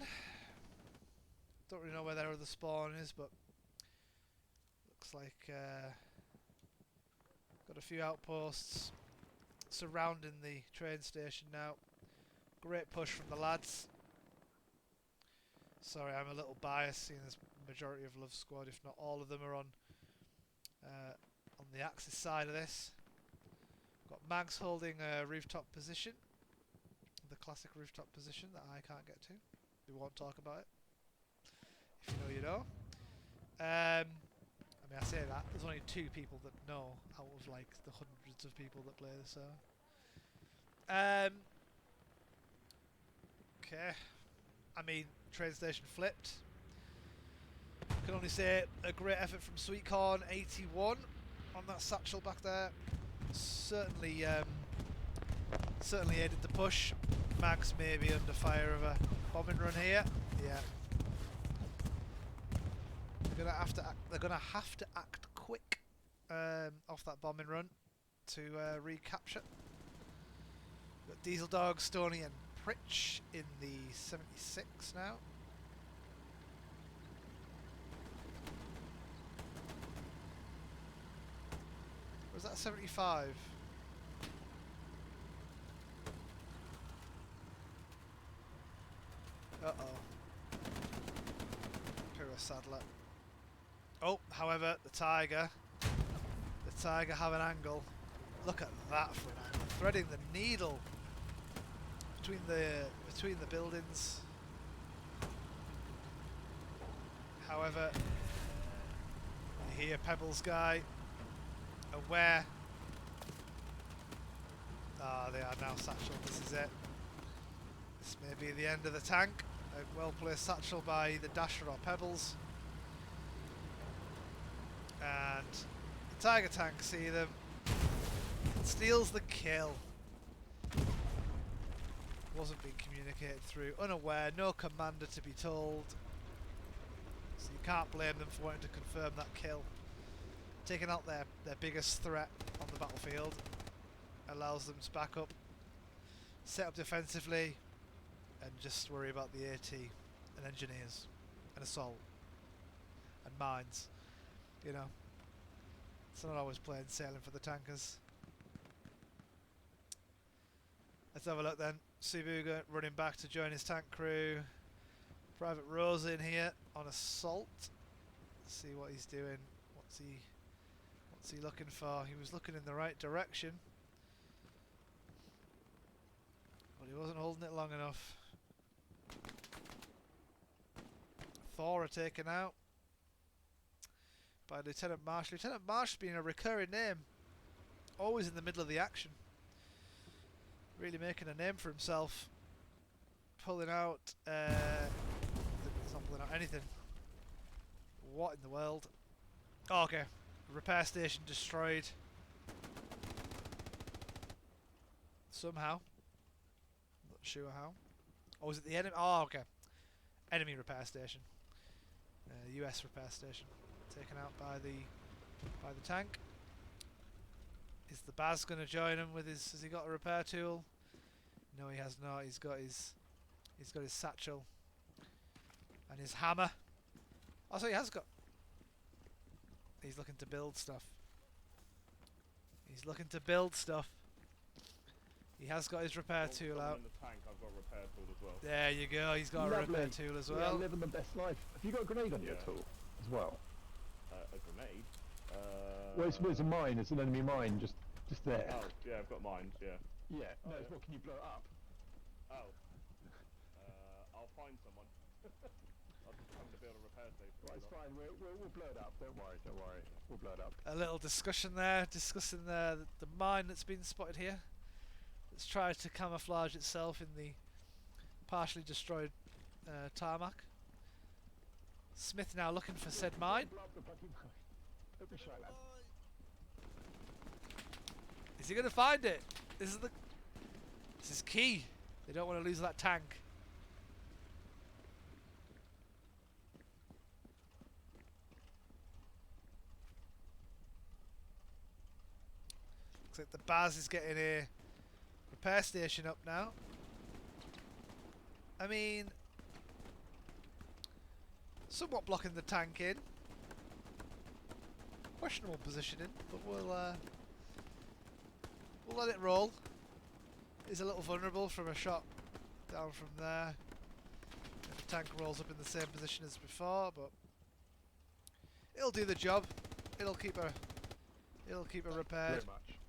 Don't really know where their other spawn is, but looks like got a few outposts surrounding the train station now. Great push from the lads. Sorry, I'm a little biased seeing as majority of Love Squad, if not all of them, are on the Axis side of this. Got Mags holding a rooftop position. The classic rooftop position that I can't get to. we won't talk about it. If you know, you know. I mean, I say that there's only 2 people that know out of like the hundreds of people that play this. So, okay. I mean, train station flipped. Can only say a great effort from Sweetcorn 81 on that satchel back there. Certainly, certainly aided the push. Mags may be under fire of a bombing run here. Yeah. They're gonna have to act quick off that bombing run to recapture. We've got Diesel Dog, Stoney, and Pritch in the 76 now. Or was that 75? Uh-oh. Pyrrha Sadler. Oh, however, the Tiger have an angle. Look at that for an angle. Threading the needle between the buildings. However, you hear Pebbles guy aware. Ah, they are now satchel. This is it. This may be the end of the tank. A well placed satchel by the Dasher or Pebbles. And the Tiger tank, see them, steals the kill. Wasn't being communicated through, unaware, no commander to be told. So you can't blame them for wanting to confirm that kill. Taking out their biggest threat on the battlefield allows them to back up, set up defensively, and just worry about the AT and engineers and assault and mines. You know, it's not always plain sailing for the tankers. Let's have a look then. Sibuga running back to join his tank crew. Private Rose in here on assault. Let's see what he's doing. What's he looking for? He was looking in the right direction, but he wasn't holding it long enough. Thor are taken out by Lieutenant Marsh. Lieutenant Marsh being a recurring name, always in the middle of the action, really making a name for himself. Pulling out, he's not pulling out anything. What in the world? Oh, okay, repair station destroyed somehow. Not sure how. Oh, was it the enemy? Oh, okay, enemy repair station. US repair station taken out by the tank. Is the Baz going to join him with his? Has he got a repair tool? No, he has not. He's got his satchel and his hammer. Also, he has got. He's looking to build stuff. He's looking to build stuff. He has got his repair tool out. In the tank, I've got a repair tool as well. There you go. He's got a repair tool as well. Yeah, living the best life. Have you got a grenade on you at all, as well? A grenade? Well, it's a mine. It's an enemy mine, just there. Oh, yeah, I've got mines, yeah. Yeah. No, yeah. it's what can you blow it up? Oh. I'll find someone. I'm going to build a repair station. Right, it's fine. We'll blow it up. Don't worry. We'll blow it up. A little discussion there, discussing the mine that's been spotted here. It's tried to camouflage itself in the partially destroyed tarmac. Smith now looking for said mine. Blow up the bloody mine. Don't be shy, lad. Is he going to find it? This is key. They don't want to lose that tank. Looks like the Baz is getting a repair station up now. I mean, somewhat blocking the tank in. Questionable positioning, but we'll let it roll. He's a little vulnerable from a shot down from there. If the tank rolls up in the same position as before, but it'll do the job. It'll keep her repaired. Very much.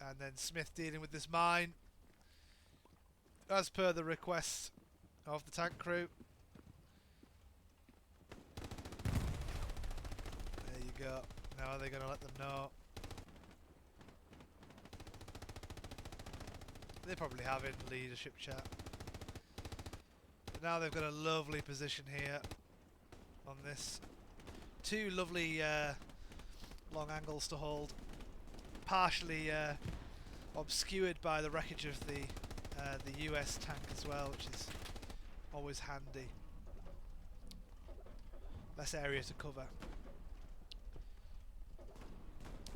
And then Smith dealing with this mine. As per the request of the tank crew. There you go. Now they're going to let them know. They probably have in leadership chat. But now they've got a lovely position here on this. Two lovely long angles to hold. Partially obscured by the wreckage of the US tank as well, which is always handy. Less area to cover.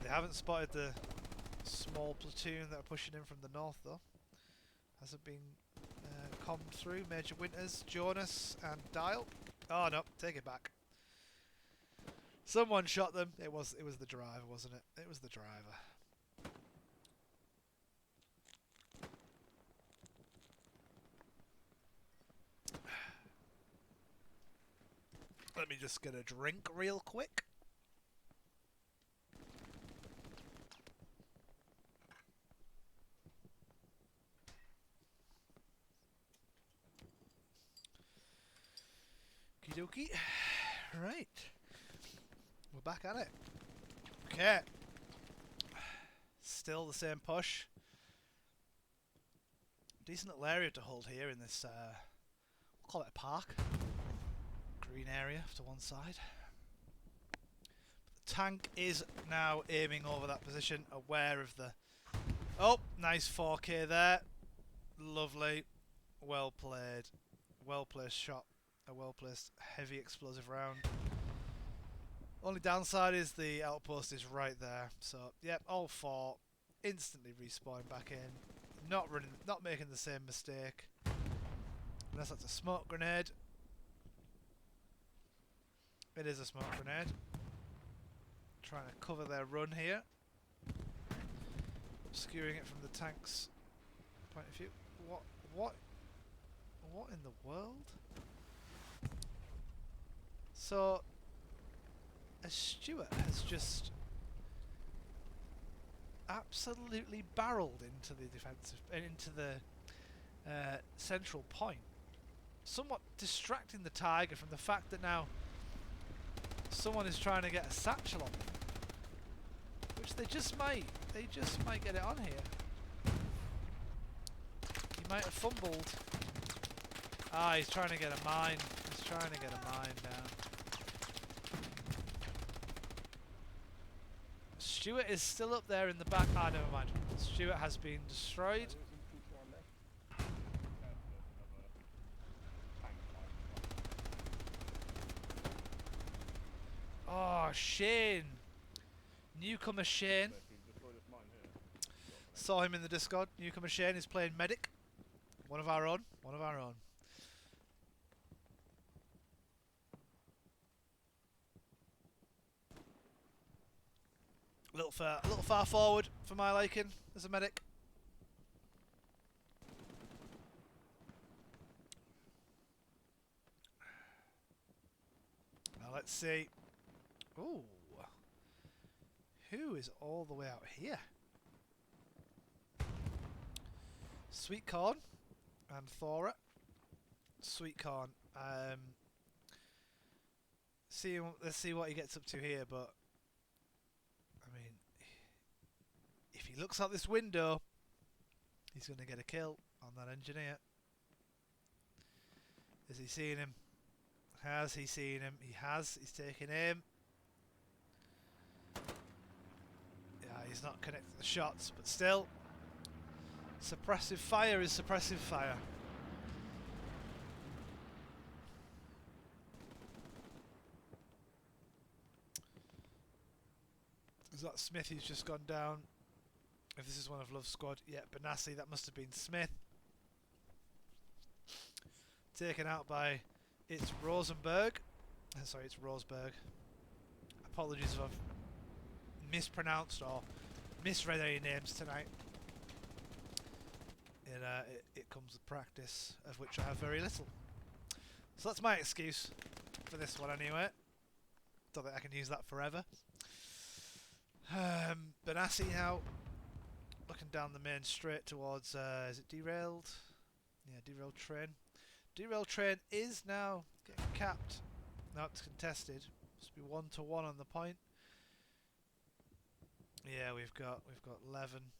They haven't spotted the small platoon that are pushing in from the north though. Hasn't been combed through. Major Winters, Jonas and Dial. Oh no, take it back. Someone shot them. It was the driver, wasn't it? It was the driver. Let me just get a drink real quick. Okie dokie. Right. We're back at it. Okay. Still the same push. Decent little area to hold here in this, we'll call it a park. Green area to one side. The tank is now aiming over that position, aware of the... Oh, nice 4K there. Lovely. Well played. Well placed shot. A well placed heavy explosive round. Only downside is the outpost is right there. So, yep, all four instantly respawn back in. Not making the same mistake. Unless that's a smoke grenade. It is a smoke grenade. Trying to cover their run here. Skewing it from the tank's point of view. What in the world? So, a Stuart has just absolutely barreled into the defensive, into the central point, somewhat distracting the Tiger from the fact that now someone is trying to get a satchel on them, which they just might get it on here. He might have fumbled. Ah, he's trying to get a mine. He's trying to get a mine down. Stuart is still up there in the back. Ah, never mind. Stuart has been destroyed. Oh, Shane. Newcomer Shane. Saw him in the Discord. Newcomer Shane is playing medic. One of our own. One of our own. A little far forward for my liking as a medic. Now let's see. Ooh. Who is all the way out here? Sweet Corn and Thora. Sweet Corn. Let's see what he gets up to here, but I mean, if he looks out this window, he's going to get a kill on that engineer. Is he seeing him? Has he seen him? He has. He's taking aim. Yeah, he's not connected the shots, but still, suppressive fire is suppressive fire. Is that Smith who's just gone down? If this is one of Love's squad, yeah, Benassi, that must have been Smith. Taken out by, it's Rosenberg. Sorry, it's Roseberg. Apologies if I've mispronounced or misread any names tonight. It comes with practice, of which I have very little. So that's my excuse for this one anyway. Don't think I can use that forever. Benassi now looking down the main straight towards, is it derailed? Yeah, derailed train. Derailed train is now getting capped. Now it's contested. Must be 1-1 on the point. Yeah, we've got Levin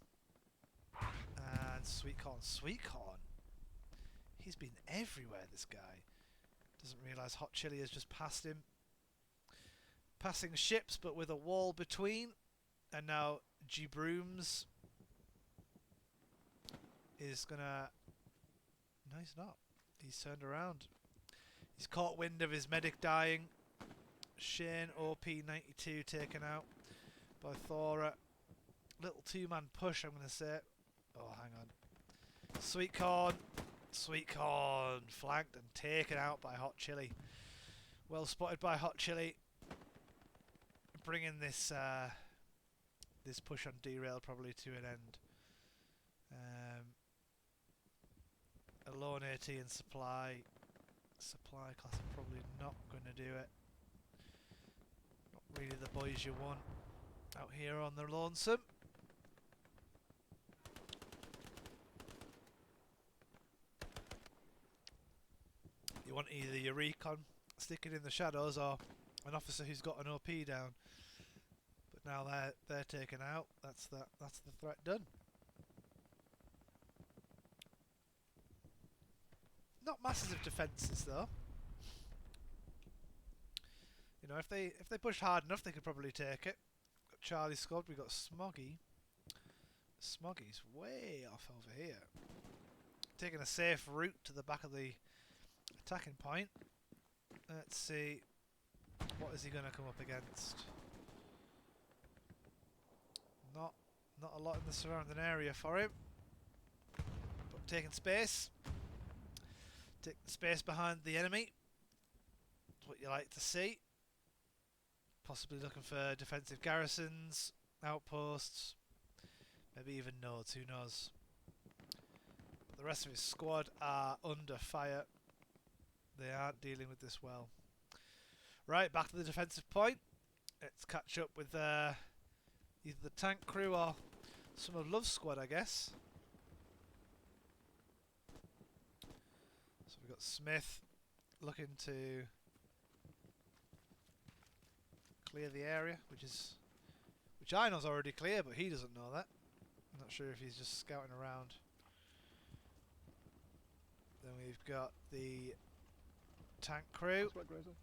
and Sweet Corn. Sweet Corn. He's been everywhere, this guy. Doesn't realise Hot Chili has just passed him. Passing ships, but with a wall between. And now G Brooms is gonna. No, he's not. He's turned around. He's caught wind of his medic dying. Shane OP92 taken out by Thora. Little two-man push, I'm going to say. Oh, hang on. Sweet Corn. Sweet Corn flanked and taken out by Hot Chili. Well spotted by Hot Chili. Bringing this this push on derail probably to an end. A lone AT and supply class are probably not going to do it. Not really the boys you want out here on the lonesome. You want either your recon sticking in the shadows or an officer who's got an OP down. But now they're taken out. That's the threat done. Not masses of defences though. You know, if they pushed hard enough, they could probably take it. Got Charlie squad. We got Smoggy. Smoggy's way off over here, taking a safe route to the back of the attacking point. Let's see, what is he going to come up against? Not a lot in the surrounding area for him, but taking space. Take the space behind the enemy. That's what you like to see. Possibly looking for defensive garrisons, outposts, maybe even nodes, who knows. But the rest of his squad are under fire. They aren't dealing with this well. Right, back to the defensive point. Let's catch up with either the tank crew or some of Love's squad, I guess. So we've got Smith looking to clear the area, which I know is already clear, but he doesn't know that. I'm not sure if he's just scouting around. Then we've got the tank crew. That's right, Grazer.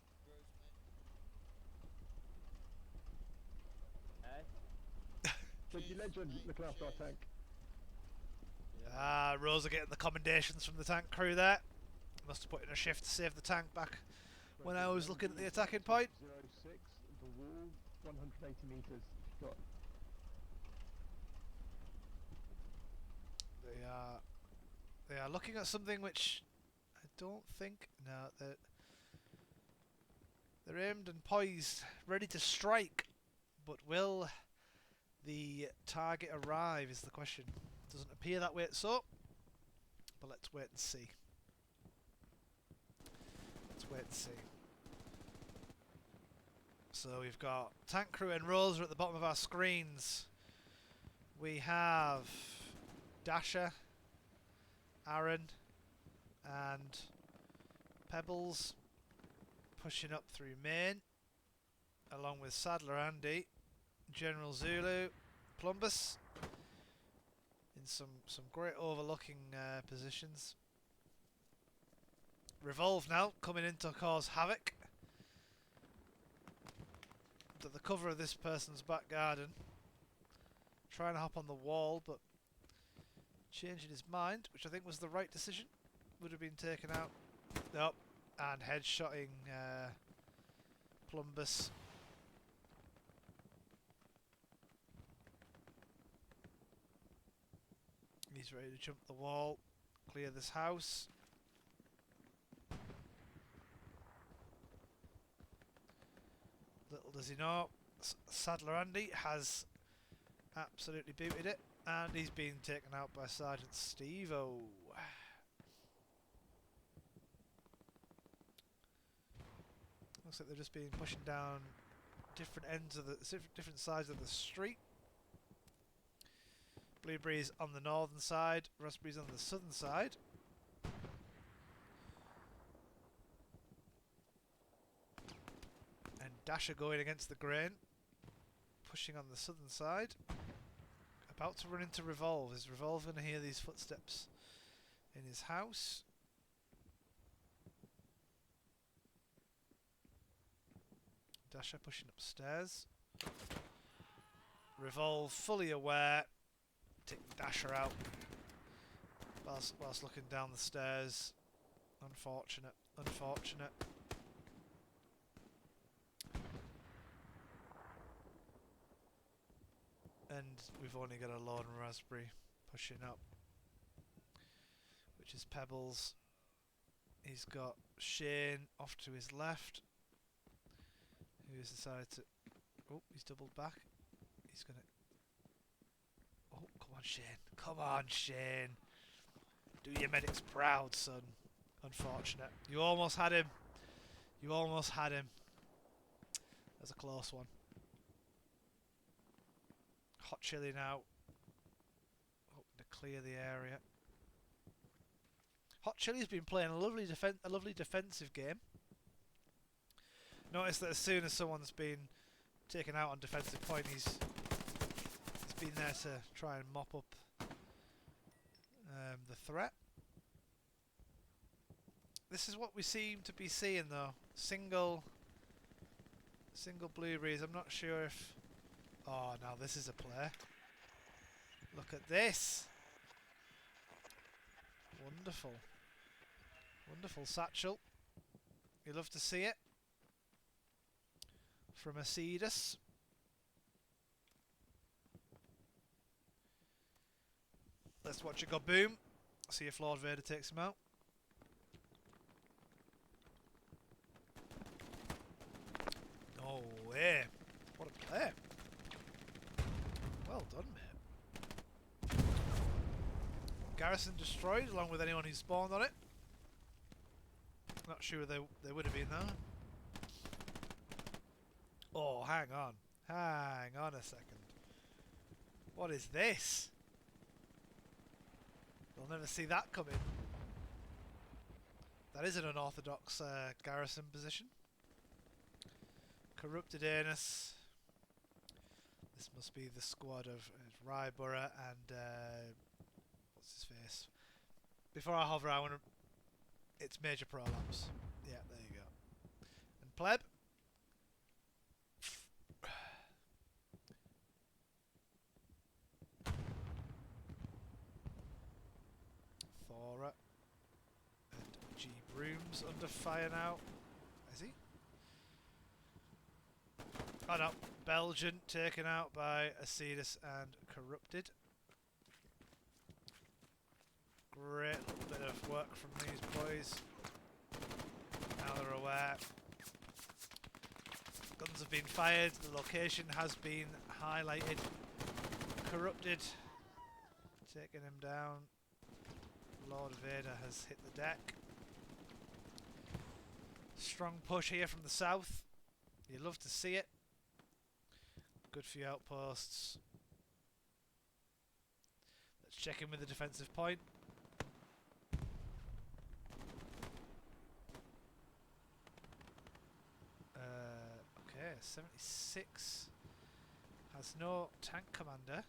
Cheeky legend looking after our tank. Ah, Rosa getting the commendations from the tank crew there. Must have put in a shift to save the tank back when I was looking at the attacking point. 06, the wall, 180 metres. Got They are looking at something which I don't think. No, they're aimed and poised, ready to strike. But will the target arrive is the question. Doesn't appear that way so, but let's wait and see. Let's wait and see. So we've got tank crew and Rosa at the bottom of our screens. We have Dasher, Aaron and Pebbles pushing up through main, along with Sadler Andy, General Zulu, Plumbus in some great overlooking positions. Revolve now coming in to cause havoc to the cover of this person's back garden, trying to hop on the wall, but changing his mind, which I think was the right decision. Would have been taken out. Nope. And headshotting Plumbus. He's ready to jump the wall, clear this house. Little does he know, Sadler Andy has absolutely booted it, and he's been taken out by Sergeant Steve-O. Looks like they've just been pushing down different ends of the different sides of the street. Blueberries on the northern side, raspberries on the southern side. And Dasher going against the grain, pushing on the southern side. About to run into Revolve. Is Revolve going to hear these footsteps in his house? Dasher pushing upstairs. Revolve fully aware. Taking Dasher out whilst looking down the stairs. Unfortunate. Unfortunate. And we've only got a lone raspberry pushing up, which is Pebbles. He's got Shane off to his left, who has decided to... Oh, he's doubled back. He's gonna... Oh, come on, Shane. Come on, Shane. Do your medics proud, son. Unfortunate. You almost had him. You almost had him. That's a close one. Hot Chili now. Hoping to clear the area. Hot Chili's been playing a lovely defensive game. Notice that as soon as someone's been taken out on defensive point, he's been there to try and mop up the threat. This is what we seem to be seeing though. Single blueberries. I'm not sure if... Oh, now this is a play. Look at this. Wonderful. Wonderful satchel. You love to see it. From a Cedus. Let's watch it go boom. See if Lord Vader takes him out. No way. What a play. Well done, mate. Garrison destroyed along with anyone who spawned on it. Not sure they would have been there. Oh, hang on. Hang on a second. What is this? We'll never see that coming. That is an unorthodox garrison position. Corrupted Anus. This must be the squad of Ryborough and what's his face? Before I hover, I want to... It's Major Prolapse. Yeah, there you go. And Pleb. Thora. And G. Brooms under fire now. Is he? Oh no. Belgian taken out by Acidus and Corrupted. Great little bit of work from these boys. Now they're aware. Guns have been fired. The location has been highlighted. Corrupted. Taking him down. Lord Vader has hit the deck. Strong push here from the south. You love to see it. Good for your outposts. Let's check in with the defensive point. Okay, 76 has no tank commander.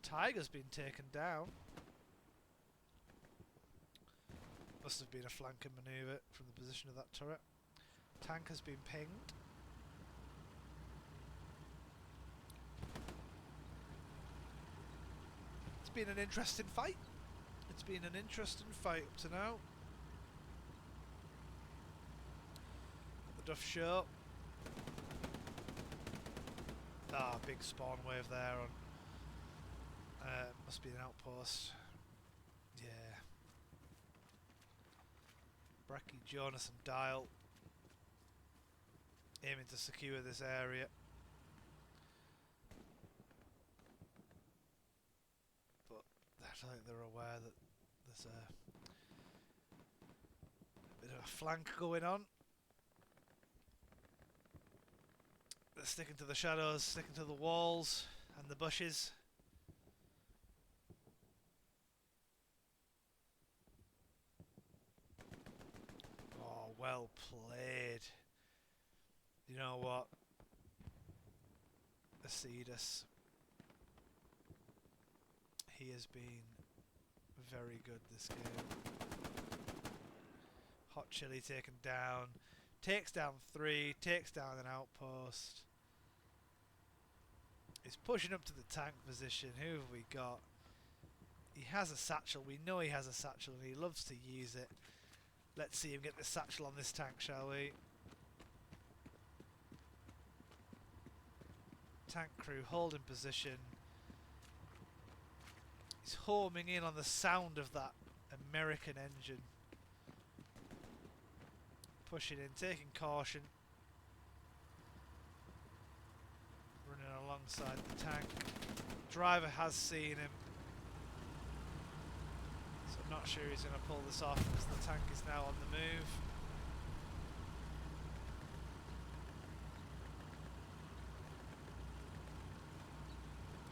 Tiger's been taken down. Must have been a flanking manoeuvre from the position of that turret. Tank has been pinged. It's been an interesting fight. It's been an interesting fight up to now. The Duff Show. Ah, big spawn wave there on. Must be an outpost. Yeah. Bracky, Jonas and Dial aiming to secure this area. But I think they're aware that there's a bit of a flank going on. They're sticking to the shadows, sticking to the walls and the bushes. Well played. You know what? Acidus. He has been very good this game. Hot Chili taken down. Takes down 3. Takes down an outpost. He's pushing up to the tank position. Who have we got? He has a satchel. We know he has a satchel and he loves to use it. Let's see him get the satchel on this tank, shall we? Tank crew holding position. He's homing in on the sound of that American engine. Pushing in, taking caution. Running alongside the tank. Driver has seen him. So I'm not sure he's going to pull this off as the tank is now on the move.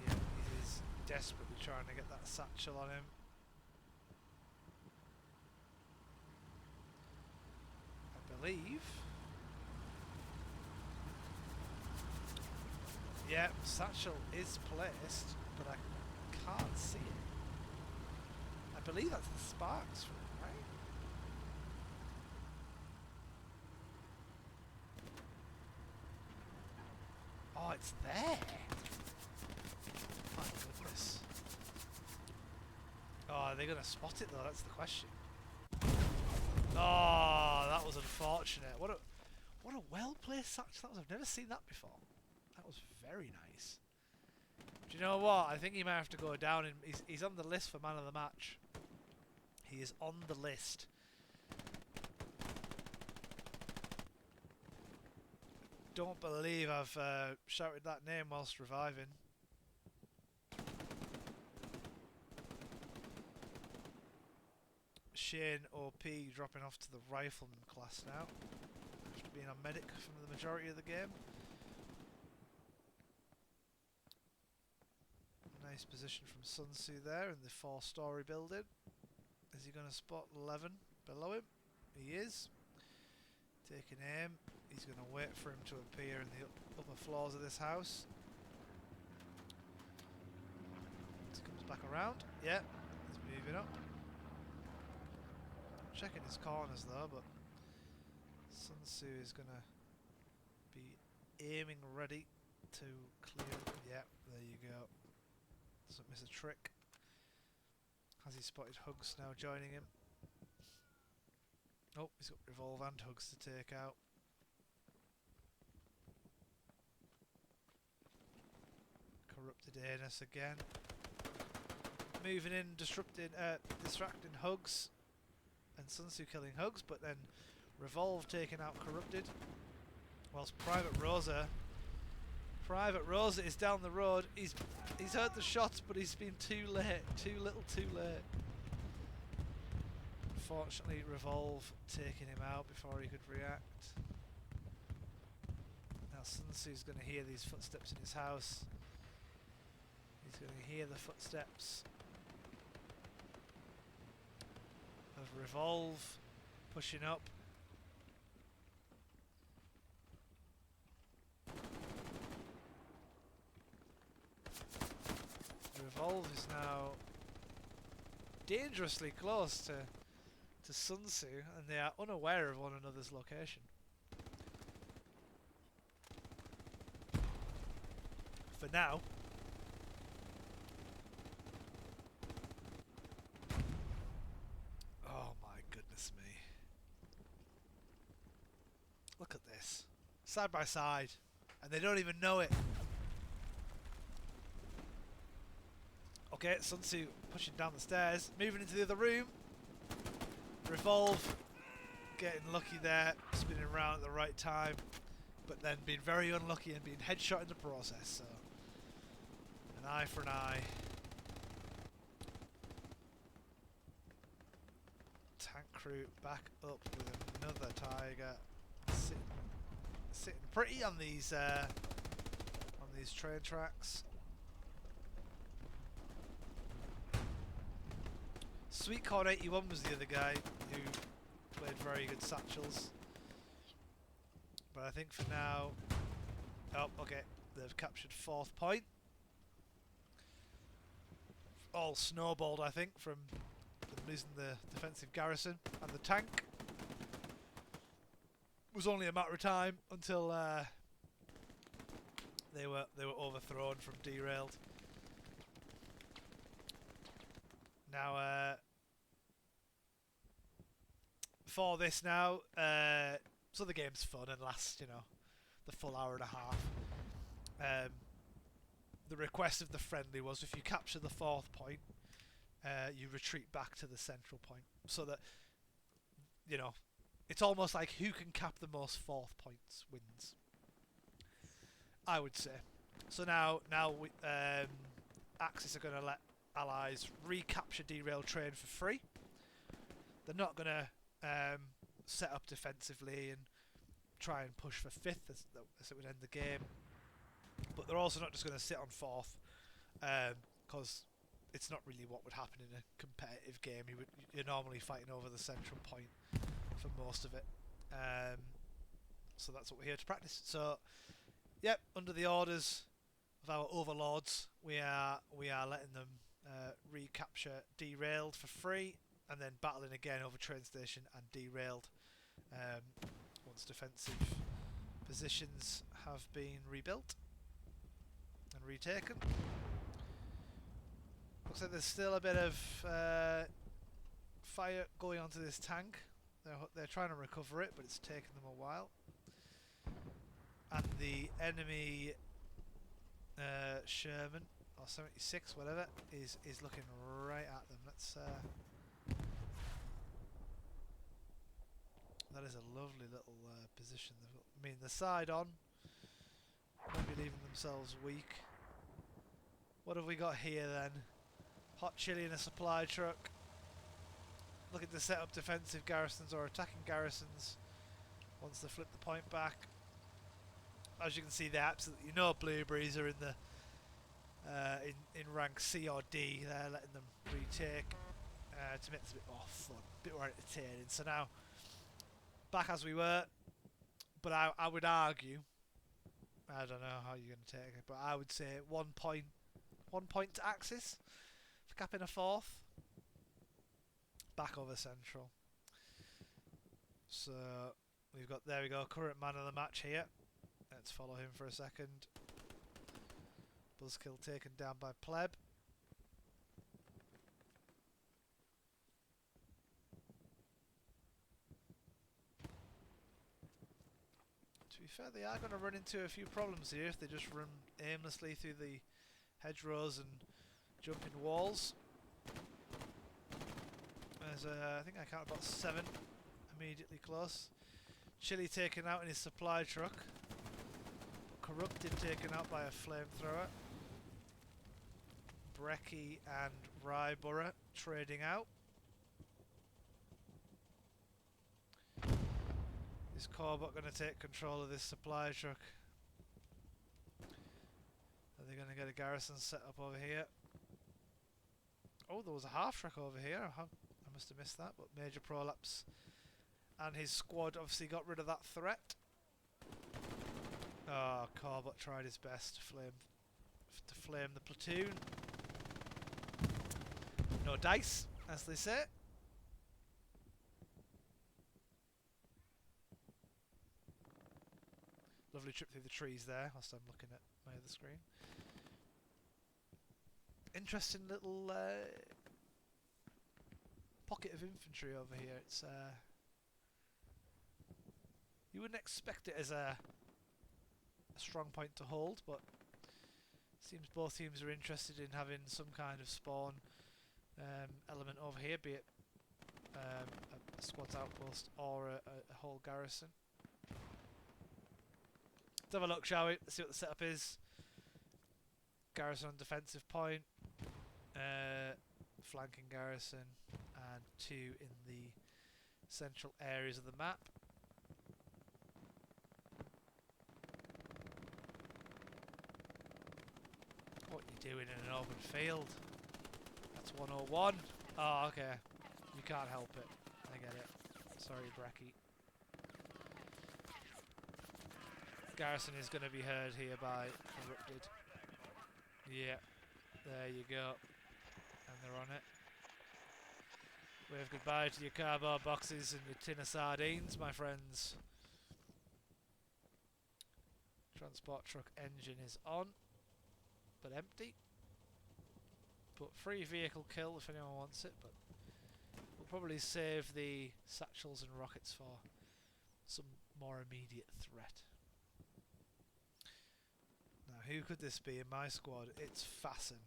Yeah, he is desperately trying to get that satchel on him. I believe. Yeah, satchel is placed, but I can't see it. I believe that's the sparks from it, right? Oh, it's there! My goodness. Oh, are they going to spot it though? That's the question. Oh, that was unfortunate. What a well-placed satchel that was. I've never seen that before. That was very nice. Do you know what? I think he might have to go down. He's on the list for man of the match. He is on the list. Don't believe I've shouted that name whilst reviving. Shane OP dropping off to the rifleman class now, after being a medic for the majority of the game. Nice position from Sun Tzu there in the 4-story building. Is he going to spot 11 below him? He is. Taking aim. He's going to wait for him to appear in the upper floors of this house. He comes back around. Yeah, he's moving up. Checking his corners though, but Sun Tzu is going to be aiming ready to clear. Yeah, there you go. Doesn't miss a trick. Has he spotted Hugs now joining him? Oh, he's got Revolve and Hugs to take out. Corrupted Anus again. Moving in, distracting Hugs. And Sun Tzu killing Hugs, but then Revolve taking out Corrupted. Whilst Private Rosa is down the road. He's heard the shots, but he's been too late. Too little, too late. Unfortunately, Revolve taking him out before he could react. Now Sun Tzu's going to hear these footsteps in his house. He's going to hear the footsteps of Revolve pushing up. Revolve is now dangerously close to Sun Tzu, and they are unaware of one another's location. For now. Oh my goodness me. Look at this. Side by side. And they don't even know it. Okay, Sun Tzu pushing down the stairs, moving into the other room. Revolve getting lucky there, spinning around at the right time, but then being very unlucky and being headshot in the process. So, an eye for an eye. Tank crew back up with another Tiger, sitting pretty on these train tracks. Sweetcorn 81 was the other guy who played very good satchels. But I think for now... Oh, okay. They've captured 4th point. All snowballed, I think, from losing the defensive garrison and the tank. It was only a matter of time until they were overthrown from derailed. Now, for this now, so the game's fun and lasts, you know, the full hour and a half. The request of the friendly was if you capture the 4th point, you retreat back to the central point, so that, you know, it's almost like who can cap the most 4th points wins, I would say. So now we, Axis are going to let Allies recapture derailed train for free. They're not going to set up defensively and try and push for 5th as it would end the game. But they're also not just going to sit on 4th, because it's not really what would happen in a competitive game. You're normally fighting over the central point for most of it. So that's what we're here to practice. So, yep, under the orders of our overlords, we are letting them recapture derailed for free, and then battling again over train station and derailed once defensive positions have been rebuilt and retaken. Looks like there's still a bit of fire going onto this tank. They're trying to recover it, but it's taken them a while. And the enemy Sherman, or 76, whatever, is looking right at them. Let's. That is a lovely little position. They've got, I mean, the side on. Won't be leaving themselves weak. What have we got here then? Hot chili in a supply truck. Looking to set up defensive garrisons or attacking garrisons once they flip the point back. As you can see, there absolutely no blueberries are in the in rank C or D. They're letting them retake to make this a bit more fun, a bit more entertaining. So now, back as we were, but I would argue, I don't know how you're going to take it, but I would say 1 point to Axis for capping a 4th. Back over central. So we've got, there we go, current man of the match here. Let's follow him for a second. Buzzkill taken down by Pleb. To be fair, they are going to run into a few problems here if they just run aimlessly through the hedgerows and jumping walls. There's I think I count about 7 immediately close. Chili taken out in his supply truck. Corrupted taken out by a flamethrower. Brecky and Ryborough trading out. Is Corbett going to take control of this supply truck? Are they going to get a garrison set up over here? Oh, there was a half track over here. I must have missed that, but Major Prolapse and his squad obviously got rid of that threat. Oh, Corbett tried his best to flame the platoon. No dice, as they say. Lovely trip through the trees there, whilst I'm looking at my other screen. Interesting little pocket of infantry over here. It's you wouldn't expect it as a strong point to hold, but it seems both teams are interested in having some kind of spawn element over here, be it a squad's outpost or a whole garrison. Let's have a look, shall we? Let's see what the setup is. Garrison on defensive point, flanking garrison, and 2 in the central areas of the map. What are you doing in an open field? That's 101. Oh, okay. You can't help it. I get it. Sorry, Brecky. Garrison is going to be heard here by Corrupted. Yeah, there you go. And they're on it. Wave goodbye to your cardboard boxes and your tin of sardines, my friends. Transport truck engine is on, but empty. But free vehicle kill if anyone wants it, but we'll probably save the satchels and rockets for some more immediate threat. Now, who could this be in my squad? It's Fasten.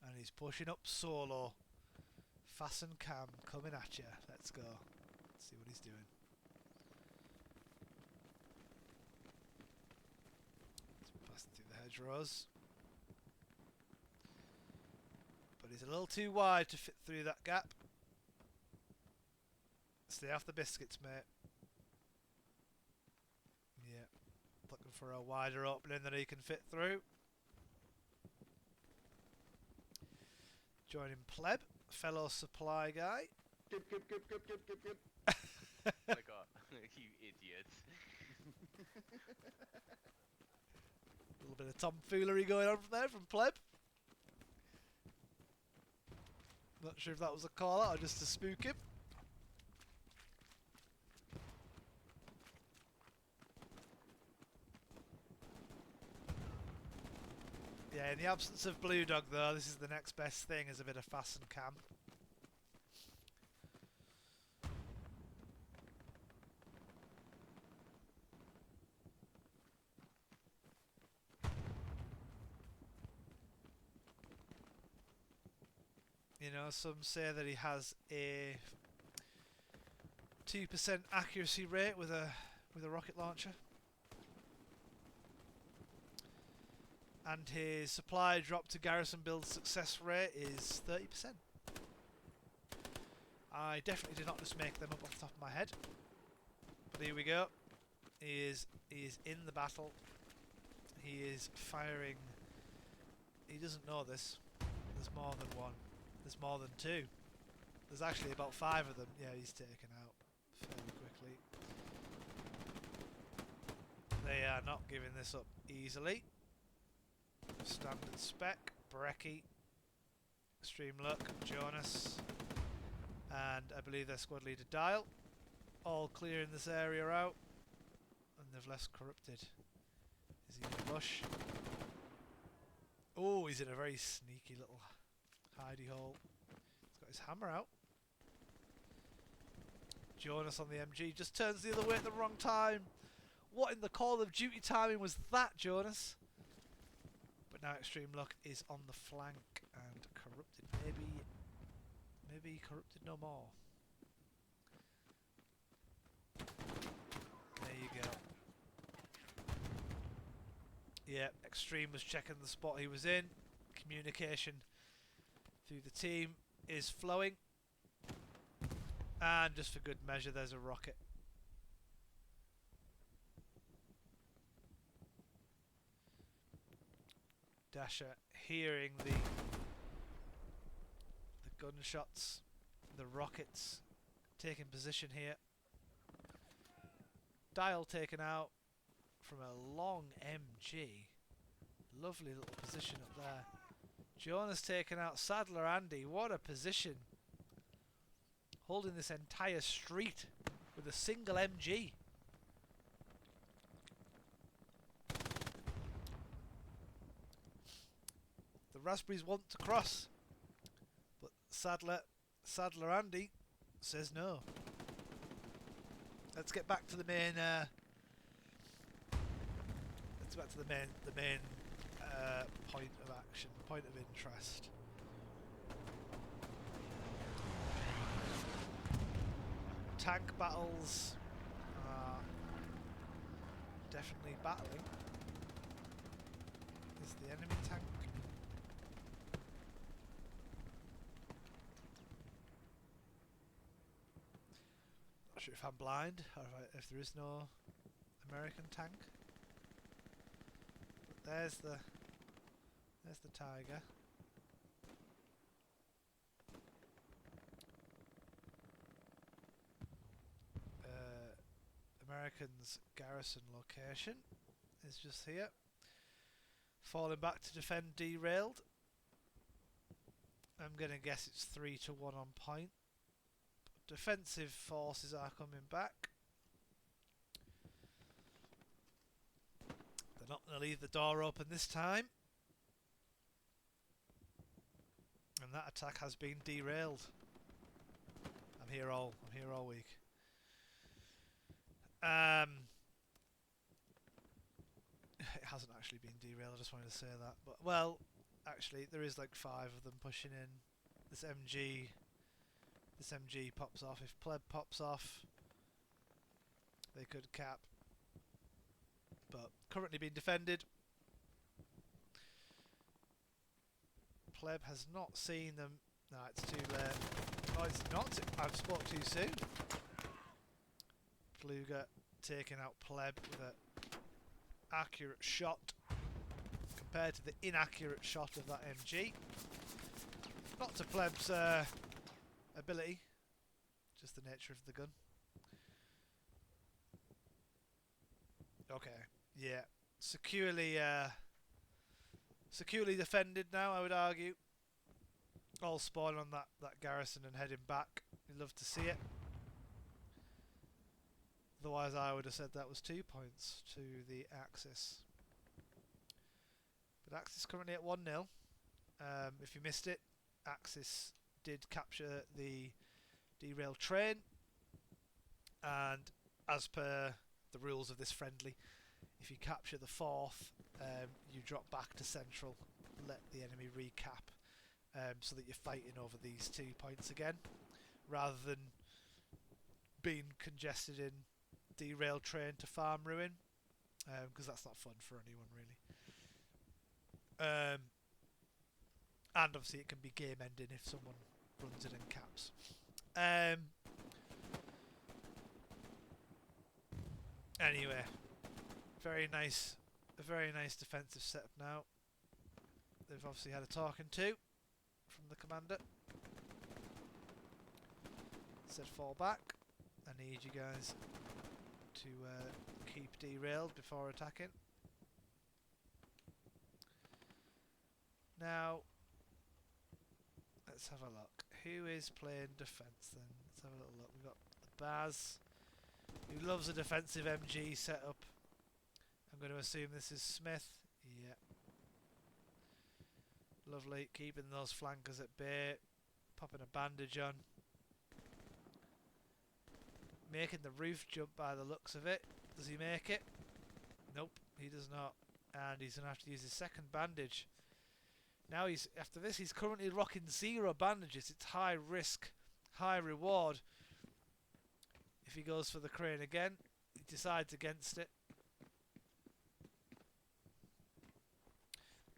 And he's pushing up solo. Fasten Cam coming at you. Let's go. Let's see what he's doing. Passing through the hedgerows. But he's a little too wide to fit through that gap. Stay off the biscuits, mate. Yeah. Looking for a wider opening that he can fit through. Joining Pleb, fellow supply guy. Gip. Oh my god, you idiot. A little bit of tomfoolery going on from there from Pleb. Not sure if that was a call out or just to spook him. Yeah, in the absence of Blue Dog though, this is the next best thing, is a bit of Fasten Cam. You know, some say that he has a 2% accuracy rate with a rocket launcher. And his supply drop to garrison build success rate is 30%. I definitely did not just make them up off the top of my head. But here we go. He is in the battle. He is firing. He doesn't know this. There's more than one. There's more than two. There's actually about 5 of them. Yeah, he's taken out fairly quickly. They are not giving this up easily. Standard spec, Brecky, Extreme Luck, Jonas, and I believe their squad leader Dial. All clearing this area out. And they've less Corrupted. Is he in the bush? Oh, he's in a very sneaky little hidey hole. He's got his hammer out. Jonas on the MG just turns the other way at the wrong time. What in the Call of Duty timing was that, Jonas? But now Extreme Luck is on the flank and Corrupted. Maybe Corrupted no more. There you go. Yeah, Extreme was checking the spot he was in. Communication through the team is flowing. And just for good measure, there's a rocket. Dasher hearing the gunshots, the rockets, taking position here. Dial taken out from a long MG. Lovely little position up there. Jonas taken out. Sadler Andy, what a position. Holding this entire street with a single MG. The Raspberries want to cross, but Sadler Andy says no. Let's get back to the main. Let's get back to the main point of action, point of interest. Tank battles are definitely battling. Is the enemy tank? Not sure if I'm blind or if there is no American tank. But there's the Tiger. Americans' garrison location is just here. Falling back to defend derailed. I'm going to guess it's 3-1 on point. Defensive forces are coming back. They're not going to leave the door open this time. And that attack has been derailed. I'm here all week. It hasn't actually been derailed, I just wanted to say that. But well, actually there is like 5 of them pushing in. This MG pops off. If pleb pops off, they could cap. But currently being defended. Pleb has not seen them. No, it's too late. Oh, it's not. I've spoke too soon. Pluger taking out Pleb with an accurate shot compared to the inaccurate shot of that MG. Not to Pleb's ability, just the nature of the gun. Okay, yeah, securely defended now, I would argue. All spawn on that garrison and heading back. You'd love to see it. Otherwise I would have said that was 2 points to the Axis. But Axis currently at 1-0. If you missed it, Axis did capture the derailed train, and as per the rules of this friendly, if you capture the 4th, you drop back to central, let the enemy recap, so that you're fighting over these 2 points again, rather than being congested in derailed train to farm ruin, because that's not fun for anyone really. And obviously it can be game ending if someone runs it and caps. Anyway, a very nice defensive setup now. They've obviously had a talking to from the commander. Said fall back. I need you guys to keep derailed before attacking. Now, let's have a look. Who is playing defence then? Let's have a little look. We've got the Baz, who loves a defensive MG setup. I'm going to assume this is Smith. Yeah. Lovely. Keeping those flankers at bay. Popping a bandage on. Making the roof jump by the looks of it. Does he make it? Nope, he does not. And he's going to have to use his second bandage. Now after this he's currently rocking 0 bandages. It's high risk, high reward. If he goes for the crane again, he decides against it.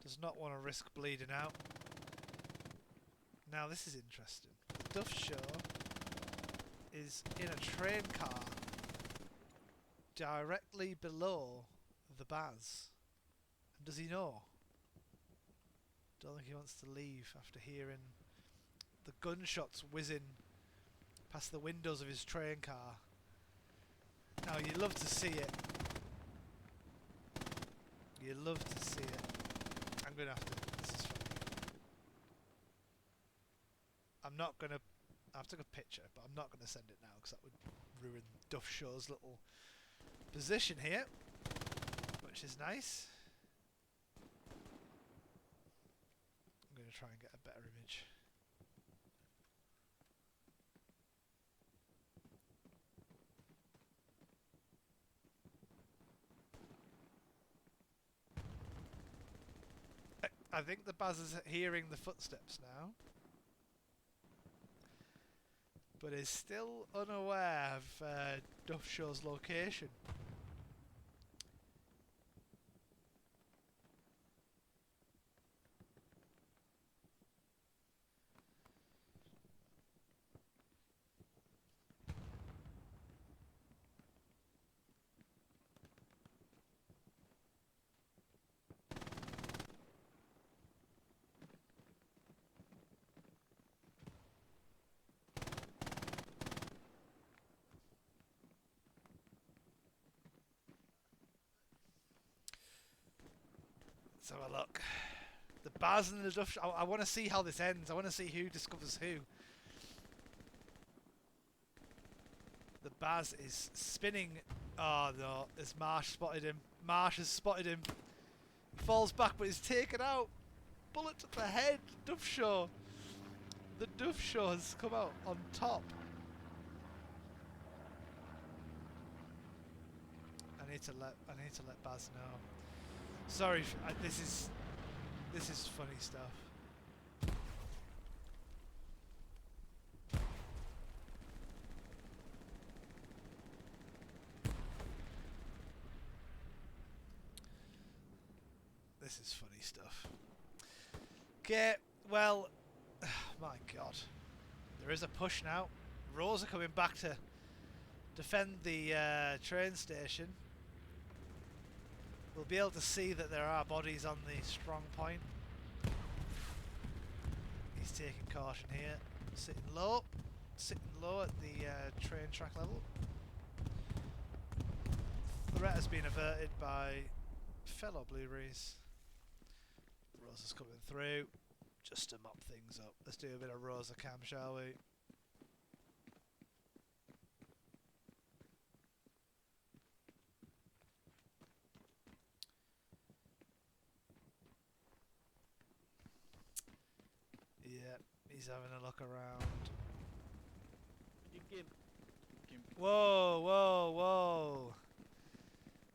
Does not want to risk bleeding out. Now this is interesting. The Duff Show is in a train car directly below the Baz. And does he know? Don't think he wants to leave after hearing the gunshots whizzing past the windows of his train car. Now you love to see it. You love to see it. I'm gonna have to. This is funny. I'm not gonna. I have to take a picture, but I'm not gonna send it now because that would ruin Duff Show's little position here, which is nice. I'm going to try and get a better image. I think the Baz is hearing the footsteps now, but is still unaware of Duff Show's location. Let's have a look. The Baz and the Duff. I want to see how this ends. I want to see who discovers who. The Baz is spinning. Oh no, has Marsh spotted him? Marsh has spotted him. He falls back, but he's taken out. Bullet to the head. Duff Show. The Duff Show has come out on top. I need to let Baz know. Sorry, this is funny stuff. This is funny stuff. Okay, well, my God, there is a push now. Rose are coming back to defend the train station. We'll be able to see that there are bodies on the strong point. He's taking caution here. Sitting low at the train track level. Threat has been averted by fellow Blueberries. Rose is coming through just to mop things up. Let's do a bit of Rosa Cam, shall we? Yeah, he's having a look around. Whoa, whoa, whoa!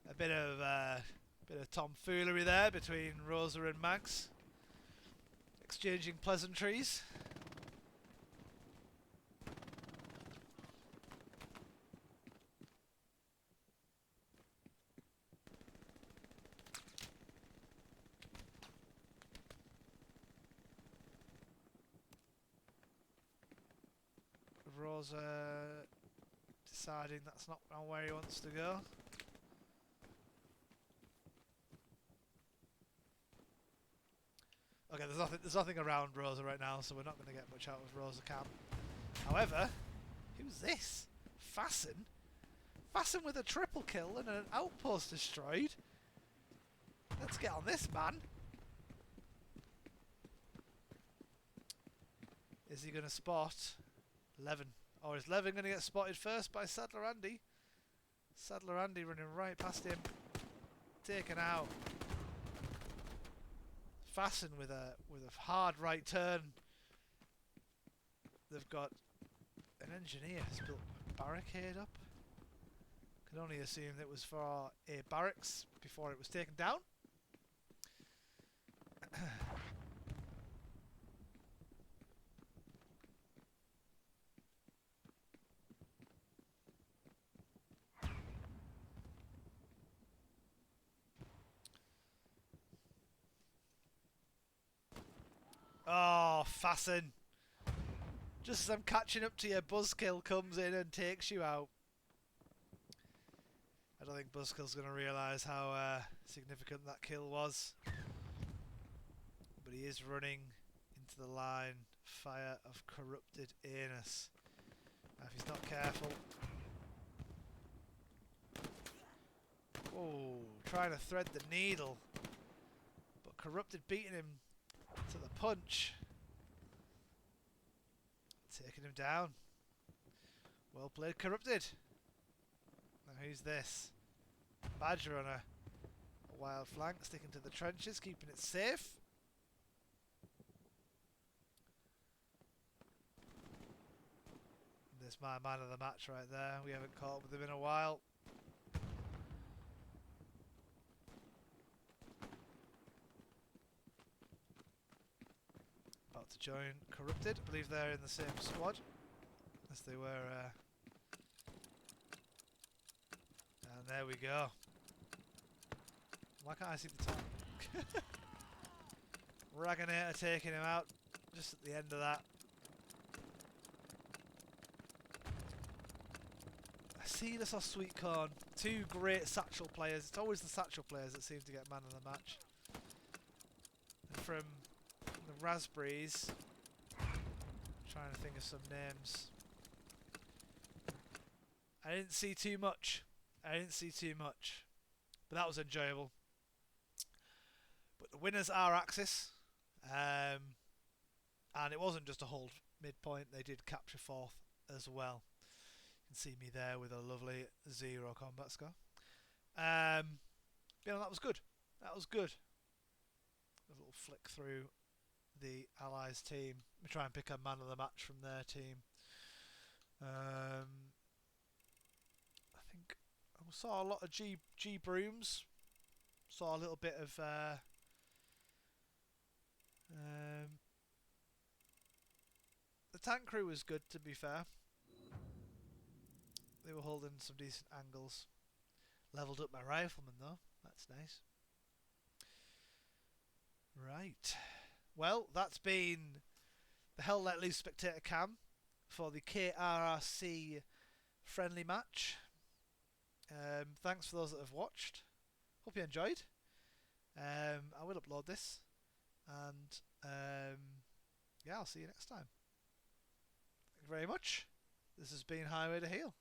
A bit of tomfoolery there between Rosa and Max, exchanging pleasantries. Rosa deciding that's not where he wants to go. Okay, there's nothing around Rosa right now, so we're not going to get much out of Rosa Cam. However, who's this? Fasten? Fasten with a triple kill and an outpost destroyed? Let's get on this, man. Is he going to spot Levin? Or is Levin going to get spotted first by Saddler Andy? Saddler Andy running right past him. Taken out. Fasten with a hard right turn. They've got an engineer who's built a barricade up. Can only assume that it was for a barracks before it was taken down. Oh, Fasten. Just as I'm catching up to you, Buzzkill comes in and takes you out. I don't think Buzzkill's going to realise how significant that kill was. But he is running into the line fire of corrupted anus. Now if he's not careful... Oh, trying to thread the needle. But corrupted beating him to the punch. Taking him down. Well played, Corrupted. Now who's this? Badger on a wild flank, sticking to the trenches, keeping it safe. There's my man of the match right there. We haven't caught up with him in a while. About to join Corrupted. I believe they're in the same squad as they were. And there we go. Why can't I see the time? Raganator taking him out just at the end of that. Seedus or Sweetcorn, two great satchel players. It's always the satchel players that seem to get man of the match. And from the Raspberries, trying to think of some names. I didn't see too much. But that was enjoyable. But the winners are Axis. And it wasn't just a hold midpoint, they did capture 4th as well. You can see me there with a lovely 0 combat score. That was good. That was good. A little flick through the Allies team. Let me try and pick a man of the match from their team. I think I saw a lot of G brooms. Saw a little bit of the tank crew was good, to be fair. They were holding some decent angles. Leveled up my rifleman though. That's nice. Right. Well, that's been the Hell Let Loose Spectator Cam for the KRRC friendly match. Thanks for those that have watched. Hope you enjoyed. I will upload this. And yeah, I'll see you next time. Thank you very much. This has been Highway to Heal.